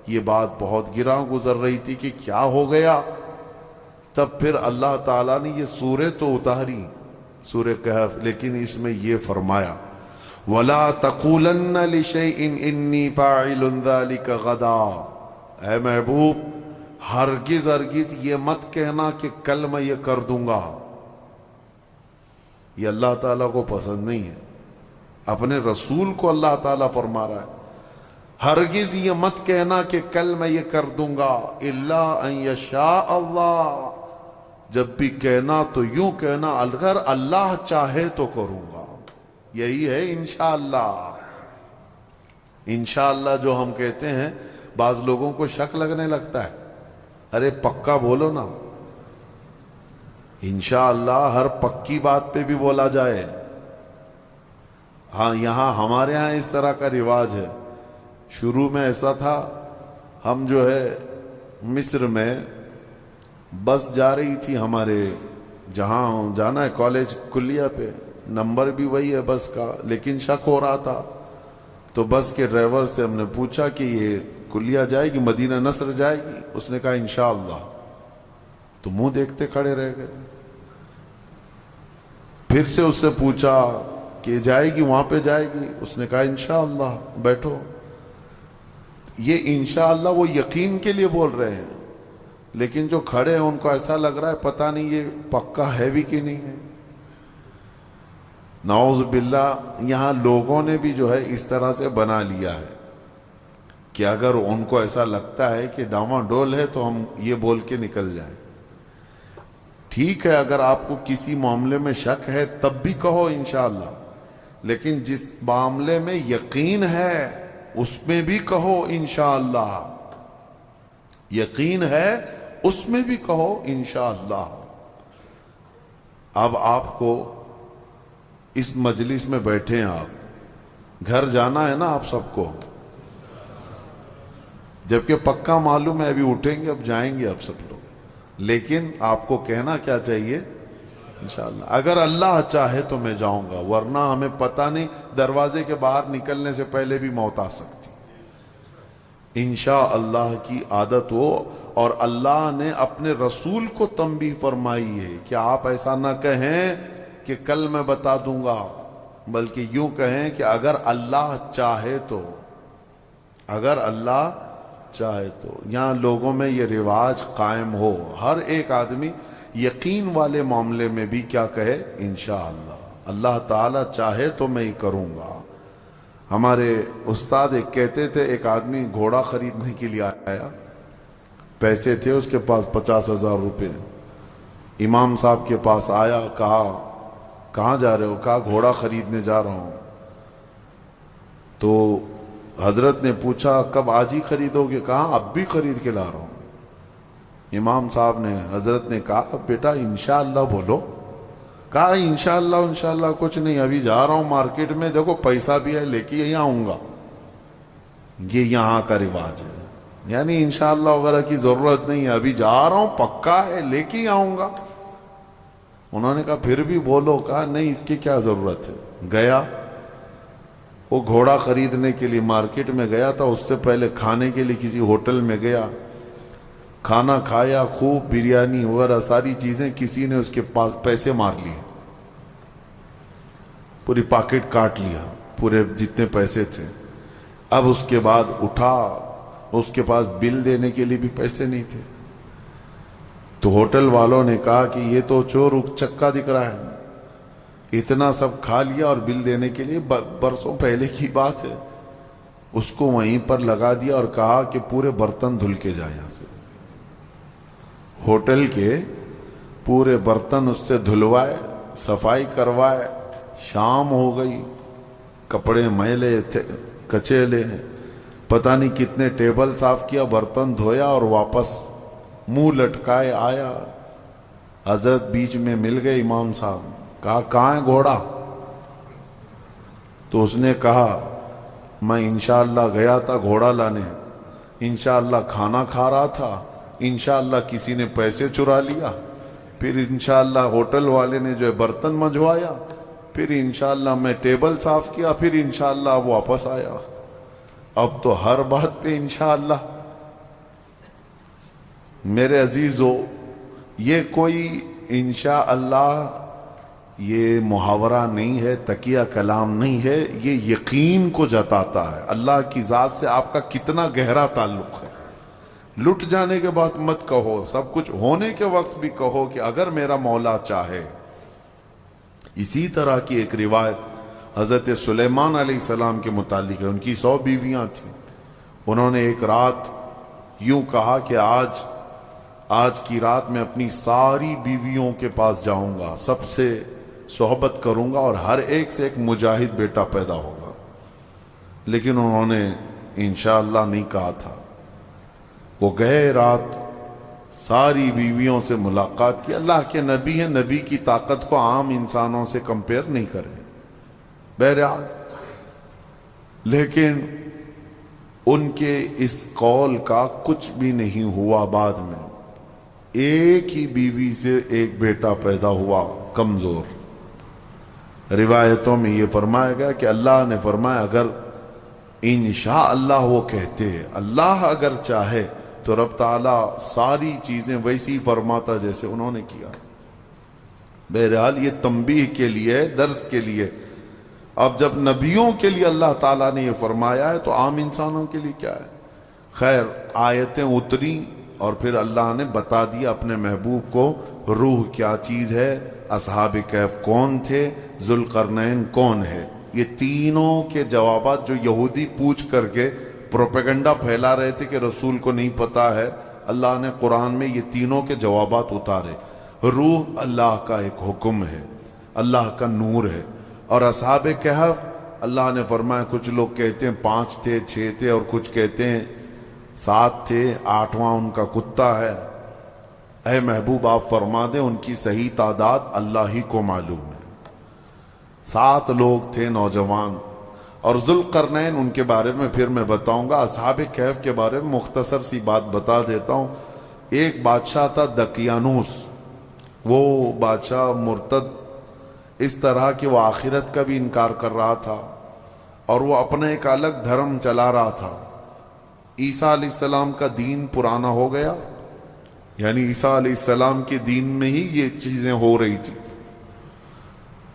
یہ بات بہت گراں گزر رہی تھی کہ کیا ہو گیا. تب پھر اللہ تعالیٰ نے یہ سورہ تو اتاری, سورہ کہف, لیکن اس میں یہ فرمایا وَلَا تَقُولَنَّ لِشَيْءٍ إِنِّي فَاعِلٌ ذَلِكَ غَدًا. اے محبوب ہرگز یہ مت کہنا کہ کل میں یہ کر دوں گا. یہ اللہ تعالیٰ کو پسند نہیں ہے. اپنے رسول کو اللہ تعالیٰ فرما رہا ہے ہرگز یہ مت کہنا کہ کل میں یہ کر دوں گا. الا ان یشاء اللہ, جب بھی کہنا تو یوں کہنا اگر اللہ چاہے تو کروں گا. یہی ہے انشاءاللہ. انشاءاللہ جو ہم کہتے ہیں بعض لوگوں کو شک لگنے لگتا ہے, ارے پکا بولو نا. انشاءاللہ ہر پکی بات پہ بھی بولا جائے. ہاں یہاں ہمارے ہاں اس طرح کا رواج ہے. شروع میں ایسا تھا, ہم جو ہے مصر میں بس جا رہی تھی ہمارے جہاں جانا ہے کالج کلیہ پہ, نمبر بھی وہی ہے بس کا, لیکن شک ہو رہا تھا. تو بس کے ڈرائیور سے ہم نے پوچھا کہ یہ کلیہ جائے گی, مدینہ نصر جائے گی؟ اس نے کہا انشاءاللہ. تو منہ دیکھتے کھڑے رہ گئے. پھر سے اس سے پوچھا کہ جائے گی وہاں پہ جائے گی؟ اس نے کہا انشاءاللہ. بیٹھو. یہ انشاءاللہ وہ یقین کے لیے بول رہے ہیں, لیکن جو کھڑے ہیں ان کو ایسا لگ رہا ہے پتہ نہیں یہ پکا ہے بھی کہ نہیں ہے. نعوذ باللہ. یہاں لوگوں نے بھی جو ہے اس طرح سے بنا لیا ہے کہ اگر ان کو ایسا لگتا ہے کہ ڈاواڈول ہے تو ہم یہ بول کے نکل جائیں. ٹھیک ہے, اگر آپ کو کسی معاملے میں شک ہے تب بھی کہو انشاءاللہ, لیکن جس معاملے میں یقین ہے اس میں بھی کہو انشاءاللہ. یقین ہے اس میں بھی کہو انشاءاللہ. اب آپ کو اس مجلس میں بیٹھے ہیں, آپ گھر جانا ہے نا آپ سب کو, جبکہ پکا معلوم ہے ابھی اٹھیں گے اب جائیں گے اب سب لوگ, لیکن آپ کو کہنا کیا چاہیے انشاءاللہ. اگر اللہ چاہے تو میں جاؤں گا, ورنہ ہمیں پتہ نہیں, دروازے کے باہر نکلنے سے پہلے بھی موت آ سکتی. انشاءاللہ کی عادت ہو. اور اللہ نے اپنے رسول کو تنبیہ فرمائی ہے کہ آپ ایسا نہ کہیں کہ کل میں بتا دوں گا، بلکہ یوں کہیں کہ اگر اللہ چاہے تو، اگر اللہ چاہے تو. یہاں لوگوں میں یہ رواج قائم ہو، ہر ایک آدمی یقین والے معاملے میں بھی کیا کہے؟ انشاءاللہ، اللہ تعالی چاہے تو میں ہی کروں گا. ہمارے استاد ایک کہتے تھے، ایک آدمی گھوڑا خریدنے کے لیے آیا، پیسے تھے اس کے پاس 50,000 روپے. امام صاحب کے پاس آیا، کہا کہاں جا رہے ہو؟ کہا گھوڑا خریدنے جا رہا ہوں. تو حضرت نے پوچھا کب؟ آج ہی خریدو گے؟ کہا اب بھی خرید کے لا رہا ہوں. امام صاحب نے، حضرت نے کہا بیٹا انشاءاللہ بولو. کہا انشاءاللہ انشاءاللہ کچھ نہیں، ابھی جا رہا ہوں مارکیٹ میں، دیکھو پیسہ بھی ہے لے کے یہاں آؤں گا. یہ یہاں کا رواج ہے، یعنی انشاءاللہ وغیرہ کی ضرورت نہیں ہے، ابھی جا رہا ہوں پکا ہے لے کے ہی آؤں گا. انہوں نے کہا پھر بھی بولو. کہا نہیں اس کی کیا ضرورت ہے. گیا وہ گھوڑا خریدنے کے لیے مارکیٹ میں گیا تھا، اس سے پہلے کھانے کے لیے کسی ہوٹل میں گیا، کھانا کھایا، خوب بریانی وغیرہ ساری چیزیں. کسی نے اس کے پاس پیسے مار لیے، پوری پاکٹ کاٹ لیا، پورے جتنے پیسے تھے. اب اس کے بعد اٹھا، اس کے پاس بل دینے کے لیے بھی پیسے نہیں تھے. تو ہوٹل والوں نے کہا کہ یہ تو چور چکا دکھ رہا ہے، اتنا سب کھا لیا اور بل دینے کے لیے برسوں پہلے کی بات ہے. اس کو وہیں پر لگا دیا اور کہا کہ پورے برتن دھل کے جائیں یہاں سے. ہوٹل کے پورے برتن اس سے دھلوائے، صفائی کروائے. شام ہو گئی، کپڑے میلے تھے، کچیلے، پتہ نہیں کتنے ٹیبل صاف کیا، برتن دھویا اور واپس منہ لٹکائے آیا. حضرت بیچ میں مل گئے امام صاحب. کہا کہاں ہے گھوڑا؟ تو اس نے کہا میں انشاءاللہ گیا تھا گھوڑا لانے، انشاءاللہ کھانا کھا رہا تھا، انشاءاللہ کسی نے پیسے چرا لیا، پھر انشاءاللہ ہوٹل والے نے جو ہے برتن منجوایا، پھر انشاءاللہ میں ٹیبل صاف کیا، پھر انشاءاللہ اب واپس آیا. اب تو ہر بات پہ انشاءاللہ. میرے عزیزو، یہ کوئی انشاءاللہ یہ محاورہ نہیں ہے، تکیہ کلام نہیں ہے، یہ یقین کو جتاتا ہے. اللہ کی ذات سے آپ کا کتنا گہرا تعلق ہے. لٹ جانے کے بعد مت کہو، سب کچھ ہونے کے وقت بھی کہو کہ اگر میرا مولا چاہے. اسی طرح کی ایک روایت حضرت سلیمان علیہ السلام کے متعلق ہے. ان کی 100 بیویاں تھیں. انہوں نے ایک رات یوں کہا کہ آج کی رات میں اپنی ساری بیویوں کے پاس جاؤں گا، سب سے صحبت کروں گا اور ہر ایک سے ایک مجاہد بیٹا پیدا ہوگا. لیکن انہوں نے انشاءاللہ نہیں کہا تھا. وہ گئے، رات ساری بیویوں سے ملاقات کی. اللہ کے نبی ہیں، نبی کی طاقت کو عام انسانوں سے کمپیئر نہیں کریں بہرحال. لیکن ان کے اس قول کا کچھ بھی نہیں ہوا. بعد میں ایک ہی بیوی سے ایک بیٹا پیدا ہوا، کمزور. روایتوں میں یہ فرمایا گیا کہ اللہ نے فرمایا اگر انشاءاللہ وہ کہتے، اللہ اگر چاہے تو رب تعالیٰ ساری چیزیں ویسی فرماتا جیسے انہوں نے کیا. بہرحال یہ تنبیہ کے لیے، درس کے لیے. اب جب نبیوں کے لیے اللہ تعالیٰ نے یہ فرمایا ہے تو عام انسانوں کے لیے کیا ہے؟ خیر، آیتیں اتری اور پھر اللہ نے بتا دیا اپنے محبوب کو روح کیا چیز ہے، اصحاب کہف کون تھے، ذوالقرنین کون ہے. یہ تینوں کے جوابات جو یہودی پوچھ کر کے پروپیگنڈا پھیلا رہے تھے کہ رسول کو نہیں پتا ہے، اللہ نے قرآن میں یہ تینوں کے جوابات اتارے. روح اللہ کا ایک حکم ہے، اللہ کا نور ہے. اور اصحاب کہف اللہ نے فرمایا کچھ لوگ کہتے ہیں 5 تھے 6 تھے اور کچھ کہتے ہیں 7 تھے، 8واں ان کا کتا ہے. اے محبوب آپ فرما دیں ان کی صحیح تعداد اللہ ہی کو معلوم ہے. 7 لوگ تھے نوجوان. اور ذوالقرنین ان کے بارے میں پھر میں بتاؤں گا. اصحاب کہف کے بارے میں مختصر سی بات بتا دیتا ہوں. ایک بادشاہ تھا دقیانوس. وہ بادشاہ مرتد اس طرح کہ وہ آخرت کا بھی انکار کر رہا تھا اور وہ اپنا ایک الگ دھرم چلا رہا تھا. عیسیٰ علیہ السلام کا دین پرانا ہو گیا، یعنی عیسیٰ علیہ السلام کے دین میں ہی یہ چیزیں ہو رہی تھی.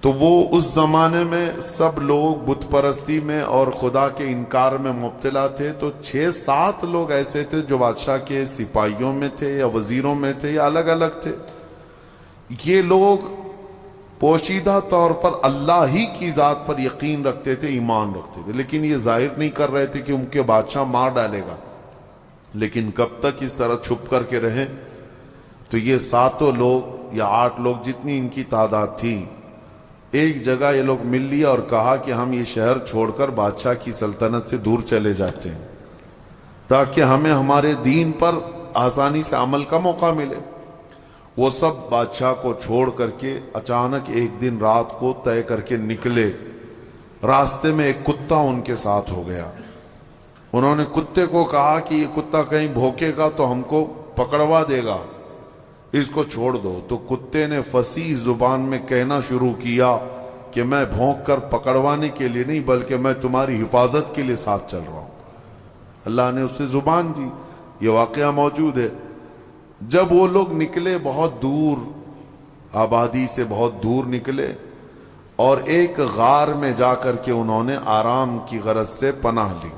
تو وہ اس زمانے میں سب لوگ بت پرستی میں اور خدا کے انکار میں مبتلا تھے. تو 6-7 لوگ ایسے تھے جو بادشاہ کے سپاہیوں میں تھے یا وزیروں میں تھے یا الگ الگ تھے. یہ لوگ پوشیدہ طور پر اللہ ہی کی ذات پر یقین رکھتے تھے، ایمان رکھتے تھے، لیکن یہ ظاہر نہیں کر رہے تھے کہ ان کے بادشاہ مار ڈالے گا. لیکن کب تک اس طرح چھپ کر کے رہیں؟ تو یہ 7 لوگ یا 8 لوگ جتنی ان کی تعداد تھی، ایک جگہ یہ لوگ مل لیا اور کہا کہ ہم یہ شہر چھوڑ کر بادشاہ کی سلطنت سے دور چلے جاتے ہیں تاکہ ہمیں ہمارے دین پر آسانی سے عمل کا موقع ملے. وہ سب بادشاہ کو چھوڑ کر کے اچانک ایک دن رات کو طے کر کے نکلے. راستے میں ایک کتا ان کے ساتھ ہو گیا. انہوں نے کتے کو کہا کہ یہ کتا کہیں بھوکے گا تو ہم کو پکڑوا دے گا، اس کو چھوڑ دو. تو کتے نے فصیح زبان میں کہنا شروع کیا کہ میں بھونک کر پکڑوانے کے لیے نہیں بلکہ میں تمہاری حفاظت کے لیے ساتھ چل رہا ہوں. اللہ نے اس سے زبان دی. یہ واقعہ موجود ہے. جب وہ لوگ نکلے بہت دور، آبادی سے بہت دور نکلے اور ایک غار میں جا کر کے انہوں نے آرام کی غرض سے پناہ لی.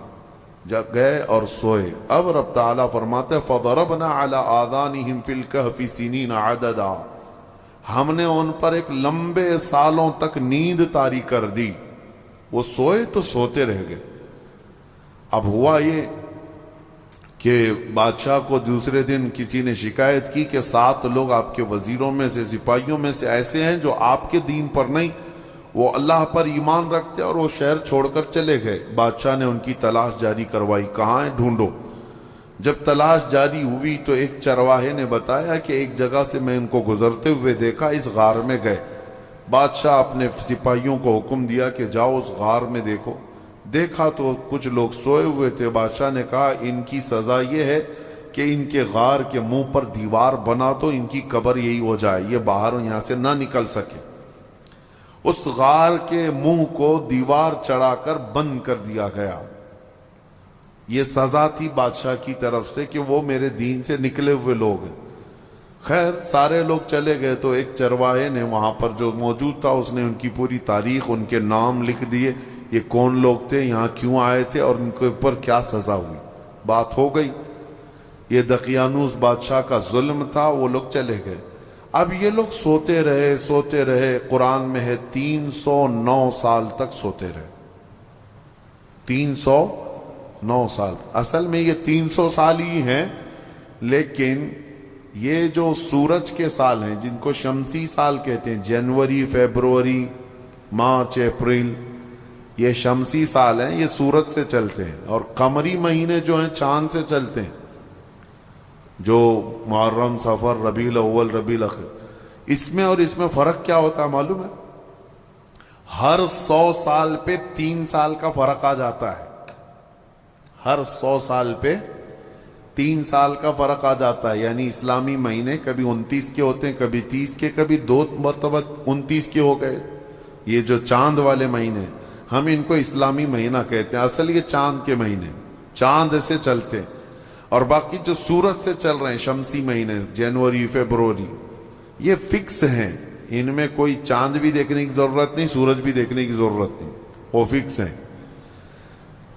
جب گئے اور سوئے. اب رب تعالیٰ فرماتے فَضَرَبْنَا عَلَىٰ آذَانِهِمْ فِي الْكَهْفِ سِنِينَ عَدَدًا، ہم نے ان پر ایک لمبے سالوں تک نیند طاری کر دی. وہ سوئے تو سوتے رہ گئے. اب ہوا یہ کہ بادشاہ کو دوسرے دن کسی نے شکایت کی کہ 7 لوگ آپ کے وزیروں میں سے، سپاہیوں میں سے ایسے ہیں جو آپ کے دین پر نہیں، وہ اللہ پر ایمان رکھتے اور وہ شہر چھوڑ کر چلے گئے. بادشاہ نے ان کی تلاش جاری کروائی، کہاں ہیں ڈھونڈو. جب تلاش جاری ہوئی تو ایک چرواہے نے بتایا کہ ایک جگہ سے میں ان کو گزرتے ہوئے دیکھا، اس غار میں گئے. بادشاہ اپنے سپاہیوں کو حکم دیا کہ جاؤ اس غار میں دیکھو. دیکھا تو کچھ لوگ سوئے ہوئے تھے. بادشاہ نے کہا ان کی سزا یہ ہے کہ ان کے غار کے منہ پر دیوار بنا دو، ان کی قبر یہی ہو جائے، یہ باہر یہاں سے نہ نکل سکے. اس غار کے منہ کو دیوار چڑھا کر بند کر دیا گیا. یہ سزا تھی بادشاہ کی طرف سے کہ وہ میرے دین سے نکلے ہوئے لوگ ہیں. خیر سارے لوگ چلے گئے تو ایک چرواہے نے وہاں پر جو موجود تھا اس نے ان کی پوری تاریخ، ان کے نام لکھ دیے، یہ کون لوگ تھے، یہاں کیوں آئے تھے اور ان کے اوپر کیا سزا ہوئی. بات ہو گئی. یہ دقیانوس بادشاہ کا ظلم تھا. وہ لوگ چلے گئے. اب یہ لوگ سوتے رہے. قرآن میں ہے 309 سال تک سوتے رہے. 309 سال. اصل میں یہ 300 سال ہی ہیں، لیکن یہ جو سورج کے سال ہیں جن کو شمسی سال کہتے ہیں، جنوری، فیبروری، مارچ، اپریل، یہ شمسی سال ہیں، یہ سورج سے چلتے ہیں. اور قمری مہینے جو ہیں چاند سے چلتے ہیں، جو محرم، صفر، ربیع الاول، ربیع الاخر. اس میں اور اس میں فرق کیا ہوتا ہے معلوم ہے؟ ہر 100 سال پہ 3 سال کا فرق آ جاتا ہے. ہر 100 سال پہ 3 سال کا فرق آ جاتا ہے. یعنی اسلامی مہینے کبھی 29 کے ہوتے ہیں، کبھی 30 کے، کبھی 2 مرتبہ 29 کے ہو گئے. یہ جو چاند والے مہینے ہم ان کو اسلامی مہینہ کہتے ہیں. اصل یہ چاند کے مہینے، چاند سے چلتے ہیں. اور باقی جو سورج سے چل رہے ہیں شمسی مہینے، جنوری، فیبروری، یہ فکس ہیں. ان میں کوئی چاند بھی دیکھنے کی ضرورت نہیں، سورج بھی دیکھنے کی ضرورت نہیں، وہ فکس ہیں.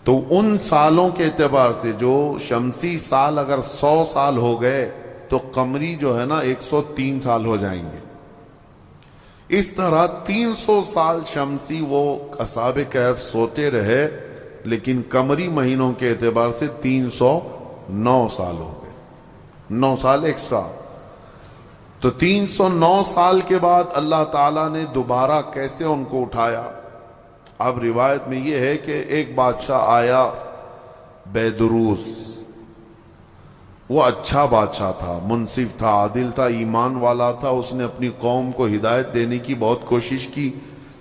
تو ان سالوں کے اعتبار سے جو شمسی سال اگر 100 سال ہو گئے تو قمری جو ہے نا 103 سال ہو جائیں گے. اس طرح 300 سال شمسی وہ اصحاب کہف سوتے رہے، لیکن قمری مہینوں کے اعتبار سے 309 سال ہو گئے. 9 سال ایکسٹرا. تو 309 سال کے بعد اللہ تعالیٰ نے دوبارہ کیسے ان کو اٹھایا؟ اب روایت میں یہ ہے کہ ایک بادشاہ آیا بیدروس. وہ اچھا بادشاہ تھا، منصف تھا، عادل تھا، ایمان والا تھا. اس نے اپنی قوم کو ہدایت دینے کی بہت کوشش کی.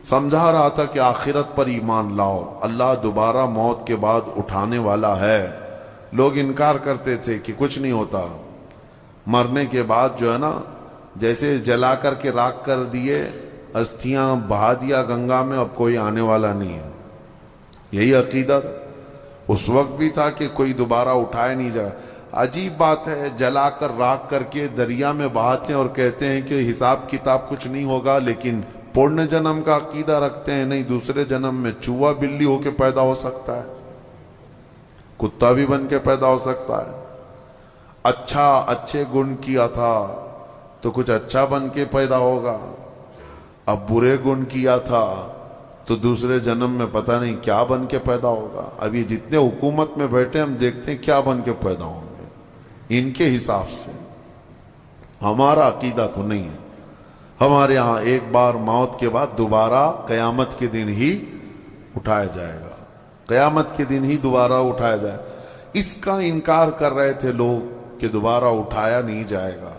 سمجھا رہا تھا کہ آخرت پر ایمان لاؤ، اللہ دوبارہ موت کے بعد اٹھانے والا ہے. لوگ انکار کرتے تھے کہ کچھ نہیں ہوتا، مرنے کے بعد جو ہے نا جیسے جلا کر کے راکھ کر دیے، استھیاں بہا دیا گنگا میں، اب کوئی آنے والا نہیں ہے. یہی عقیدہ. اس وقت بھی تھا کہ کوئی دوبارہ اٹھائے نہیں جائے. عجیب بات ہے، جلا کر راکھ کر کے دریا میں بہاتے ہیں اور کہتے ہیں کہ حساب کتاب کچھ نہیں ہوگا، لیکن پورن جنم کا عقیدہ رکھتے ہیں. نہیں، دوسرے جنم میں چوہا بلی ہو کے پیدا ہو سکتا ہے، کتا بھی بن کے پیدا ہو سکتا ہے. اچھے گن کیا تھا تو کچھ اچھا بن کے پیدا ہوگا، اب برے گن کیا تھا تو دوسرے جنم میں پتہ نہیں کیا بن کے پیدا ہوگا. اب یہ جتنے حکومت میں بیٹھے ہم دیکھتے ہیں کیا بن کے پیدا ہوں گے ان کے حساب سے. ہمارا عقیدہ تو نہیں ہے. ہمارے ہاں ایک بار موت کے بعد دوبارہ قیامت کے دن ہی اٹھایا جائے گا، قیامت کے دن ہی دوبارہ اٹھایا جائے. اس کا انکار کر رہے تھے لوگ کہ دوبارہ اٹھایا نہیں جائے گا.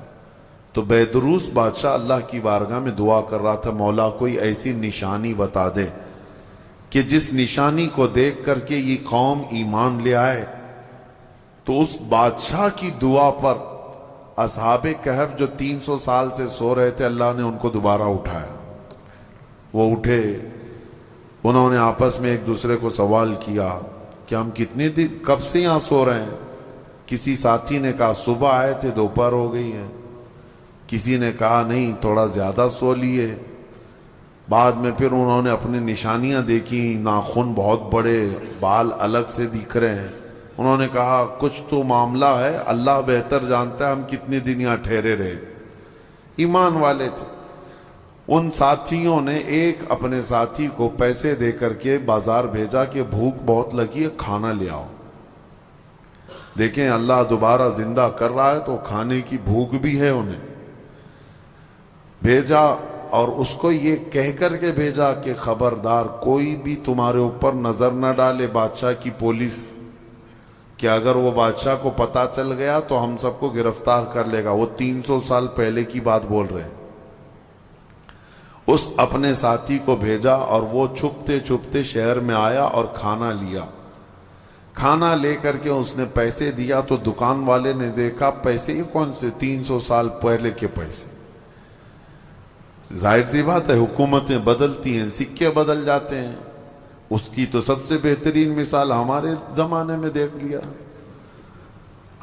تو بیدروس بادشاہ اللہ کی بارگاہ میں دعا کر رہا تھا، مولا کوئی ایسی نشانی بتا دے کہ جس نشانی کو دیکھ کر کے یہ قوم ایمان لے آئے. تو اس بادشاہ کی دعا پر اصحاب کہف جو 300 سال سے سو رہے تھے، اللہ نے ان کو دوبارہ اٹھایا. وہ اٹھے، انہوں نے آپس میں ایک دوسرے کو سوال کیا کہ ہم کتنے دن کب سے یہاں سو رہے ہیں. کسی ساتھی نے کہا صبح آئے تھے دوپہر ہو گئی ہے. کسی نے کہا نہیں تھوڑا زیادہ سو لیے. بعد میں پھر انہوں نے اپنی نشانیاں دیکھی، ناخن بہت بڑے، بال الگ سے دکھ رہے ہیں. انہوں نے کہا کچھ تو معاملہ ہے، اللہ بہتر جانتا ہے ہم کتنے دن یہاں ٹھہرے رہے. ایمان والے تھے. ان ساتھیوں نے ایک اپنے ساتھی کو پیسے دے کر کے بازار بھیجا کہ بھوک بہت لگی ہے، کھانا لے آؤ. دیکھیں اللہ دوبارہ زندہ کر رہا ہے تو کھانے کی بھوک بھی ہے. انہیں بھیجا اور اس کو یہ کہہ کر کے بھیجا کہ خبردار کوئی بھی تمہارے اوپر نظر نہ ڈالے، بادشاہ کی پولیس، کہ اگر وہ بادشاہ کو پتا چل گیا تو ہم سب کو گرفتار کر لے گا. وہ 300 سال پہلے کی بات بول رہے ہیں. اس اپنے ساتھی کو بھیجا اور وہ چھپتے چھپتے شہر میں آیا اور کھانا لیا. کھانا لے کر کے اس نے پیسے دیا تو دکان والے نے دیکھا پیسے یہ کون سے، 300 سال پہلے کے پیسے. ظاہر سی بات ہے حکومتیں بدلتی ہیں، سکے بدل جاتے ہیں. اس کی تو سب سے بہترین مثال ہمارے زمانے میں دیکھ لیا.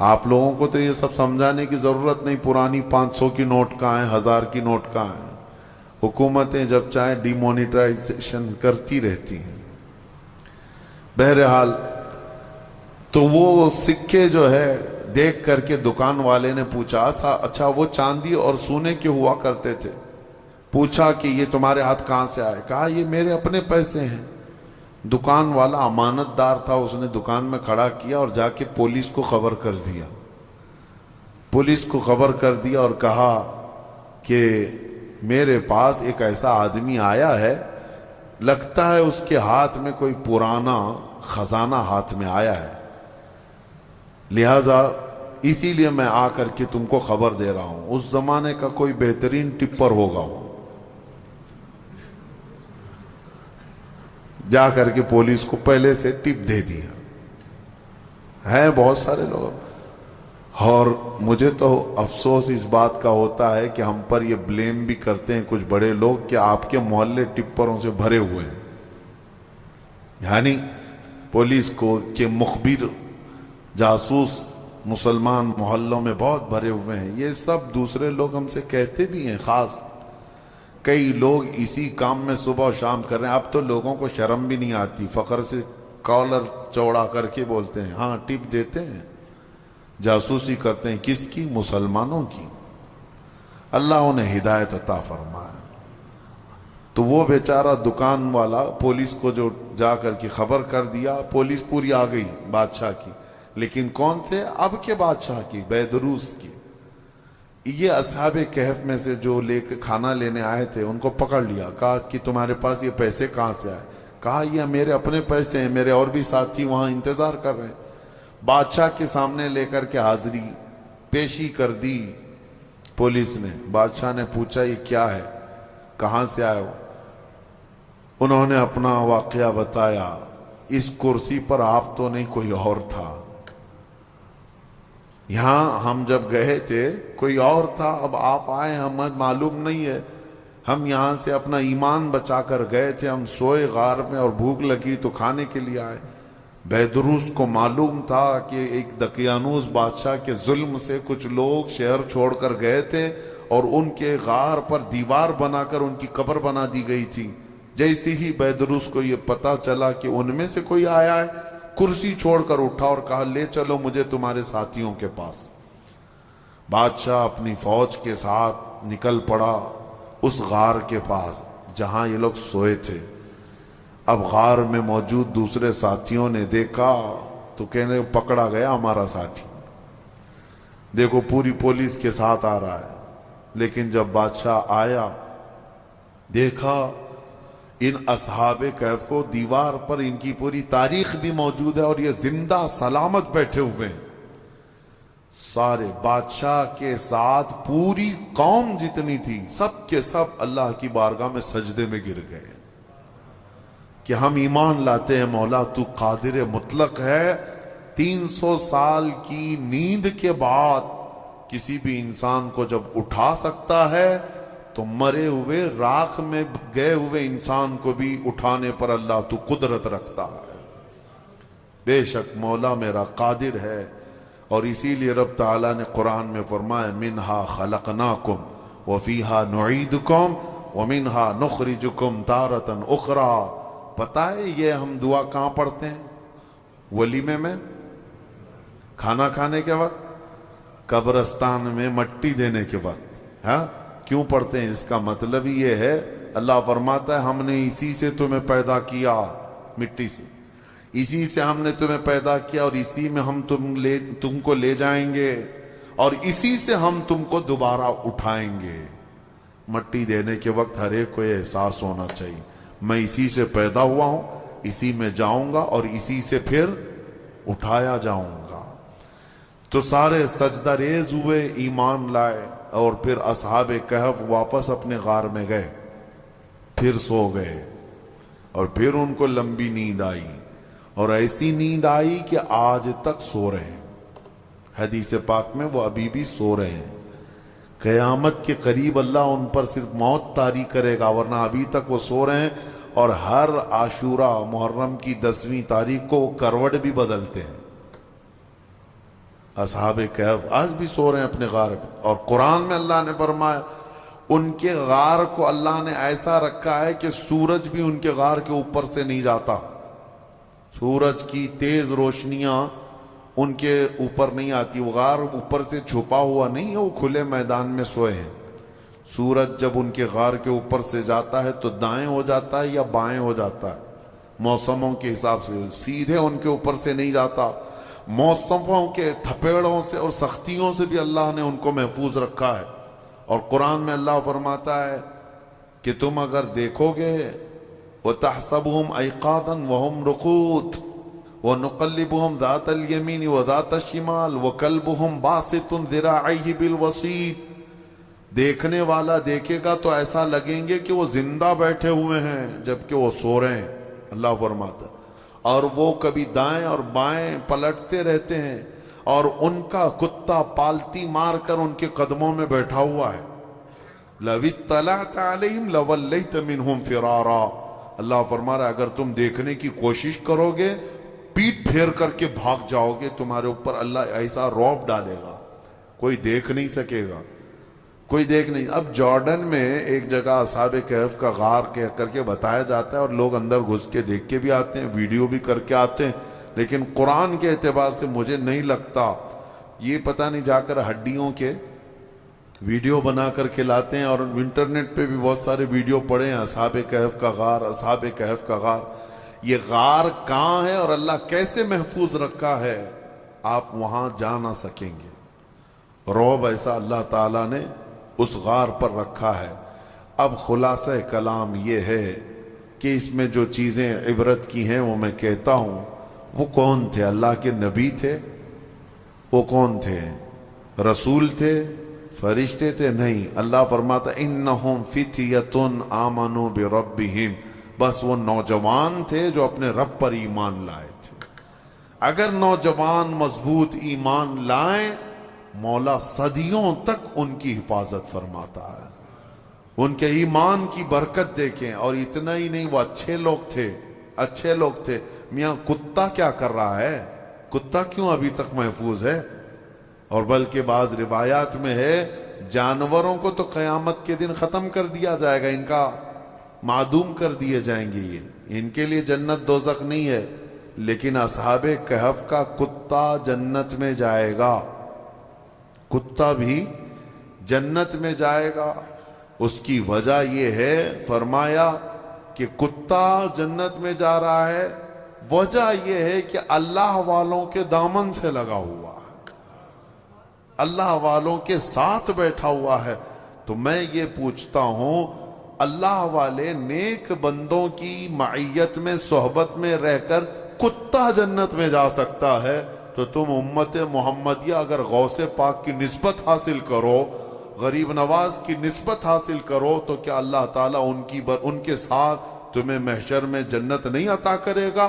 آپ لوگوں کو تو یہ سب سمجھانے کی ضرورت نہیں، پرانی 500 کی نوٹ کہاں ہیں، 1000 کی نوٹ کہاں ہیں. حکومتیں جب چاہیں ڈی مونیٹائزیشن کرتی رہتی ہیں. بہرحال تو وہ سکے جو ہے دیکھ کر کے دکان والے نے پوچھا تھا اچھا وہ چاندی اور سونے کے ہوا کرتے تھے. پوچھا کہ یہ تمہارے ہاتھ کہاں سے آئے؟ کہا یہ میرے اپنے پیسے ہیں. دکان والا امانت دار تھا، اس نے دکان میں کھڑا کیا اور جا کے پولیس کو خبر کر دیا. پولیس کو خبر کر دیا اور کہا کہ میرے پاس ایک ایسا آدمی آیا ہے، لگتا ہے اس کے ہاتھ میں کوئی پرانا خزانہ ہاتھ میں آیا ہے، لہذا اسی لیے میں آ کر کے تم کو خبر دے رہا ہوں. اس زمانے کا کوئی بہترین ٹپر ہوگا. وہ جا کر کے پولیس کو پہلے سے ٹپ دے دیا. ہیں بہت سارے لوگ. اور مجھے تو افسوس اس بات کا ہوتا ہے کہ ہم پر یہ بلیم بھی کرتے ہیں کچھ بڑے لوگ کہ آپ کے محلے ٹپروں سے بھرے ہوئے ہیں. یعنی پولیس کو کہ مخبر جاسوس مسلمان محلوں میں بہت بھرے ہوئے ہیں. یہ سب دوسرے لوگ ہم سے کہتے بھی ہیں. خاص کئی لوگ اسی کام میں صبح و شام کر رہے ہیں. اب تو لوگوں کو شرم بھی نہیں آتی، فخر سے کالر چوڑا کر کے بولتے ہیں ہاں ٹپ دیتے ہیں، جاسوسی کرتے ہیں. کس کی؟ مسلمانوں کی. اللہ انہیں ہدایت عطا فرمائے. تو وہ بیچارہ دکان والا پولیس کو جو جا کر کے خبر کر دیا، پولیس پوری آ گئی بادشاہ کی. لیکن کون سے؟ اب کے بادشاہ کی، بیدروس کی. یہ اصحاب کہف میں سے جو لے کے کھانا لینے آئے تھے ان کو پکڑ لیا. کہا کہ تمہارے پاس یہ پیسے کہاں سے آئے؟ کہا یہ میرے اپنے پیسے ہیں، میرے اور بھی ساتھی وہاں انتظار کر رہے ہیں. بادشاہ کے سامنے لے کر کے حاضری پیشی کر دی پولیس نے. بادشاہ نے پوچھا یہ کیا ہے، کہاں سے آئے ہو؟ انہوں نے اپنا واقعہ بتایا. اس کرسی پر آپ تو نہیں، کوئی اور تھا. یہاں ہم جب گئے تھے کوئی اور تھا، اب آپ آئے ہمیں معلوم نہیں ہے. ہم یہاں سے اپنا ایمان بچا کر گئے تھے، ہم سوئے غار میں اور بھوک لگی تو کھانے کے لیے آئے. بیدروس کو معلوم تھا کہ ایک دقیانوس بادشاہ کے ظلم سے کچھ لوگ شہر چھوڑ کر گئے تھے اور ان کے غار پر دیوار بنا کر ان کی قبر بنا دی گئی تھی۔ جیسے ہی بیدروس کو یہ پتا چلا کہ ان میں سے کوئی آیا ہے، کرسی چھوڑ کر اٹھا اور کہا لے چلو مجھے تمہارے ساتھیوں کے پاس۔ بادشاہ اپنی فوج کے ساتھ نکل پڑا اس غار کے پاس جہاں یہ لوگ سوئے تھے۔ اب غار میں موجود دوسرے ساتھیوں نے دیکھا تو کہنے پکڑا گیا ہمارا ساتھی، دیکھو پوری پولیس کے ساتھ آ رہا ہے۔ لیکن جب بادشاہ آیا دیکھا ان اصحاب کہف کو، دیوار پر ان کی پوری تاریخ بھی موجود ہے اور یہ زندہ سلامت بیٹھے ہوئے ہیں۔ سارے بادشاہ کے ساتھ پوری قوم جتنی تھی سب کے سب اللہ کی بارگاہ میں سجدے میں گر گئے کہ ہم ایمان لاتے ہیں مولا تو قادر مطلق ہے، 300 سال کی نیند کے بعد کسی بھی انسان کو جب اٹھا سکتا ہے تو مرے ہوئے راکھ میں گئے ہوئے انسان کو بھی اٹھانے پر اللہ تو قدرت رکھتا ہے۔ بے شک مولا میرا قادر ہے، اور اسی لیے رب تعالیٰ نے قرآن میں فرمایا منہا خلقناکم وفیہا نعیدکم ومنہا نخرجکم تارۃ اخری۔ پتہ ہے یہ ہم دعا کہاں پڑھتے ہیں؟ ولیمے میں، کھانا کھانے کے وقت، قبرستان میں مٹی دینے کے وقت۔ ہاں کیوں پڑھتے ہیں؟ اس کا مطلب یہ ہے اللہ فرماتا ہے ہم نے اسی سے تمہیں پیدا کیا، مٹی سے، اسی سے ہم نے تمہیں پیدا کیا اور اسی میں ہم تم کو لے جائیں گے اور اسی سے ہم تم کو دوبارہ اٹھائیں گے۔ مٹی دینے کے وقت ہر ایک کو یہ احساس ہونا چاہیے میں اسی سے پیدا ہوا ہوں، اسی میں جاؤں گا اور اسی سے پھر اٹھایا جاؤں گا۔ تو سارے سجدہ ریز ہوئے، ایمان لائے، اور پھر اصحاب کہف واپس اپنے غار میں گئے، پھر سو گئے، اور پھر ان کو لمبی نیند آئی، اور ایسی نیند آئی کہ آج تک سو رہے ہیں۔ حدیث پاک میں وہ ابھی بھی سو رہے ہیں۔ قیامت کے قریب اللہ ان پر صرف موت طاری کرے گا، ورنہ ابھی تک وہ سو رہے ہیں، اور ہر عاشورہ محرم کی 10ویں تاریخ کو وہ کروٹ بھی بدلتے ہیں۔ اصحاب کہف آج بھی سو رہے ہیں اپنے غار پہ، اور قرآن میں اللہ نے فرمایا ان کے غار کو اللہ نے ایسا رکھا ہے کہ سورج بھی ان کے غار کے اوپر سے نہیں جاتا، سورج کی تیز روشنیاں ان کے اوپر نہیں آتی، وہ غار اوپر سے چھپا ہوا نہیں ہے، وہ کھلے میدان میں سوئے ہیں۔ سورج جب ان کے غار کے اوپر سے جاتا ہے تو دائیں ہو جاتا ہے یا بائیں ہو جاتا ہے، موسموں کے حساب سے سیدھے ان کے اوپر سے نہیں جاتا، موسموں کے تھپیڑوں سے اور سختیوں سے بھی اللہ نے ان کو محفوظ رکھا ہے۔ اور قرآن میں اللہ فرماتا ہے کہ تم اگر دیکھو گے وَتَحْسَبُهُمْ أَيْقَاظًا وَهُمْ رُقُودٌ وَنُقَلِّبُهُمْ ذَاتَ الْيَمِينِ وَذَاتَ الشِّمَالِ وَكَلْبُهُمْ بَاسِطٌ ذِرَاعَيْهِ بِالْوَسِيدِ۔ دیکھنے والا دیکھے گا تو ایسا لگیں گے کہ وہ زندہ بیٹھے ہوئے ہیں جبکہ وہ سو رہے ہیں، اللہ فرماتا ہے، اور وہ کبھی دائیں اور بائیں پلٹتے رہتے ہیں، اور ان کا کتا پالتی مار کر ان کے قدموں میں بیٹھا ہوا ہے۔ لَوِ اطَّلَعْتَ عَلَيْهِمْ لَوَلَّيْتَ مِنْهُمْ فِرَارًا۔ اللہ فرما رہا ہے اگر تم دیکھنے کی کوشش کرو گے پیٹ پھیر کر کے بھاگ جاؤ گے، تمہارے اوپر اللہ ایسا رعب ڈالے گا کوئی دیکھ نہیں سکے گا، کوئی دیکھ نہیں۔ اب جارڈن میں ایک جگہ اصحاب کہف کا غار کہہ کر کے بتایا جاتا ہے، اور لوگ اندر گھس کے دیکھ کے بھی آتے ہیں، ویڈیو بھی کر کے آتے ہیں، لیکن قرآن کے اعتبار سے مجھے نہیں لگتا، یہ پتہ نہیں جا کر ہڈیوں کے ویڈیو بنا کر کے لاتے ہیں، اور انٹرنیٹ پہ بھی بہت سارے ویڈیو پڑے ہیں اصحاب کہف کا غار، اصحاب کہف کا غار۔ یہ غار کہاں ہے اور اللہ کیسے محفوظ رکھا ہے آپ وہاں جا نہ سکیں گے، رعب ایسا اللہ تعالیٰ نے اس غار پر رکھا ہے۔ اب خلاصہ کلام یہ ہے کہ اس میں جو چیزیں عبرت کی ہیں وہ میں کہتا ہوں۔ وہ کون تھے؟ اللہ کے نبی تھے؟ وہ کون تھے؟ رسول تھے؟ فرشتے تھے؟ نہیں، اللہ فرماتا انہم فتیۃ آمنوا بربہم، بس وہ نوجوان تھے جو اپنے رب پر ایمان لائے تھے۔ اگر نوجوان مضبوط ایمان لائیں مولا صدیوں تک ان کی حفاظت فرماتا ہے۔ ان کے ایمان کی برکت دیکھیں، اور اتنا ہی نہیں وہ اچھے لوگ تھے، اچھے لوگ تھے. میاں کتا کیا کر رہا ہے؟ کتا کیوں ابھی تک محفوظ ہے؟ اور بلکہ بعض روایات میں ہے جانوروں کو تو قیامت کے دن ختم کر دیا جائے گا، ان کا معدوم کر دیے جائیں گے، یہ ان کے لیے جنت دوزخ نہیں ہے. لیکن اصحاب کہف کا کتا جنت میں جائے گا، کتا بھی جنت میں جائے گا. اس کی وجہ یہ ہے، فرمایا کہ کتا جنت میں جا رہا ہے، وجہ یہ ہے کہ اللہ والوں کے دامن سے لگا ہوا ہے، اللہ والوں کے ساتھ بیٹھا ہوا ہے. تو میں یہ پوچھتا ہوں، اللہ والے نیک بندوں کی معیت میں صحبت میں رہ کر کتا جنت میں جا سکتا ہے، تو تم امت محمدیہ اگر غوث پاک کی نسبت حاصل کرو، غریب نواز کی نسبت حاصل کرو، تو کیا اللہ تعالیٰ ان کے ساتھ تمہیں محشر میں جنت نہیں عطا کرے گا؟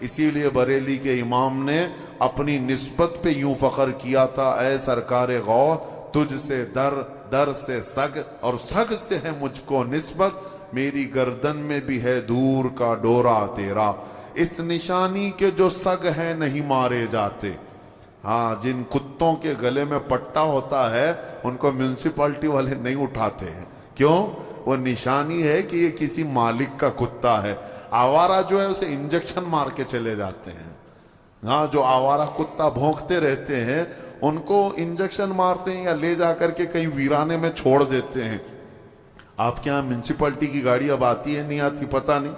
اسی لیے بریلی کے امام نے اپنی نسبت پہ یوں فخر کیا تھا، اے سرکار غوث تجھ سے در سے سگ اور سگ سے ہے مجھ کو نسبت، میری گردن میں بھی ہے دور کا ڈورا تیرا. اس نشانی کے جو سگ ہیں نہیں مارے جاتے. ہاں، جن کتوں کے گلے میں پٹا ہوتا ہے ان کو میونسپلٹی والے نہیں اٹھاتے ہیں. کیوں؟ وہ نشانی ہے کہ یہ کسی مالک کا کتا ہے. آوارہ جو ہے اسے انجیکشن مار کے چلے جاتے ہیں. ہاں، جو آوارہ کتا بھونکتے رہتے ہیں ان کو انجیکشن مارتے ہیں یا لے جا کر کے کہیں ویرانے میں چھوڑ دیتے ہیں. آپ کے یہاں میونسپلٹی کی گاڑی اب آتی ہے نہیں آتی پتہ نہیں،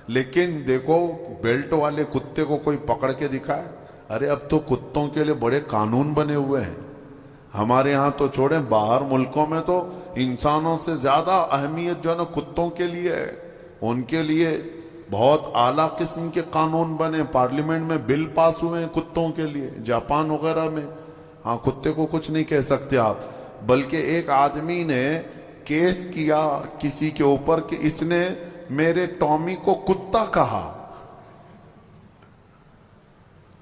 لیکن دیکھو بیلٹ والے کتے کو کوئی پکڑ کے دکھائے. ارے اب تو کتوں کے لیے بڑے قانون بنے ہوئے ہیں. ہمارے یہاں تو چھوڑیں، باہر ملکوں میں تو انسانوں سے زیادہ اہمیت جو ہے نا کتوں کے لیے ہے. ان کے لیے بہت اعلیٰ قسم کے قانون بنے، پارلیمنٹ میں بل پاس ہوئے ہیں کتوں کے لیے، جاپان وغیرہ میں. ہاں، کتے کو کچھ نہیں کہہ سکتے آپ. بلکہ ایک آدمی نے کیس کیا کسی کے اوپر کہ اس نے میرے ٹامی کو کتا کہا،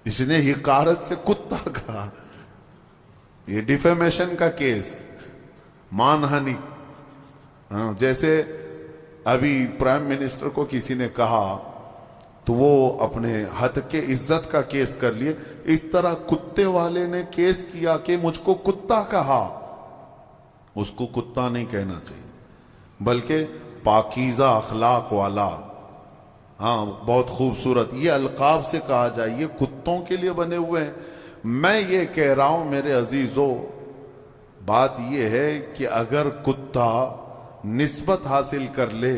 اس نے حقارت سے کتا کہا. یہ ڈیفیمیشن کا کیس، مان ہانی. ہاں، جیسے ابھی پرائم منسٹر کو کسی نے کہا تو وہ اپنے حد کے عزت کا کیس کر لیے، اس طرح کتے والے نے کیس کیا کہ مجھ کو کتا کہا. اس کو کتا نہیں کہنا چاہیے بلکہ پاکیزہ اخلاق والا. ہاں، بہت خوبصورت یہ القاب سے کہا جائے، یہ کتوں کے لیے بنے ہوئے ہیں. میں یہ کہہ رہا ہوں میرے عزیزو، بات یہ ہے کہ اگر کتا نسبت حاصل کر لے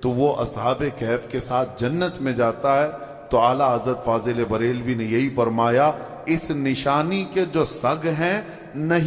تو وہ اصحاب کہف کے ساتھ جنت میں جاتا ہے. تو اعلیٰ حضرت فاضل بریلوی نے یہی فرمایا، اس نشانی کے جو سگ ہیں نہیں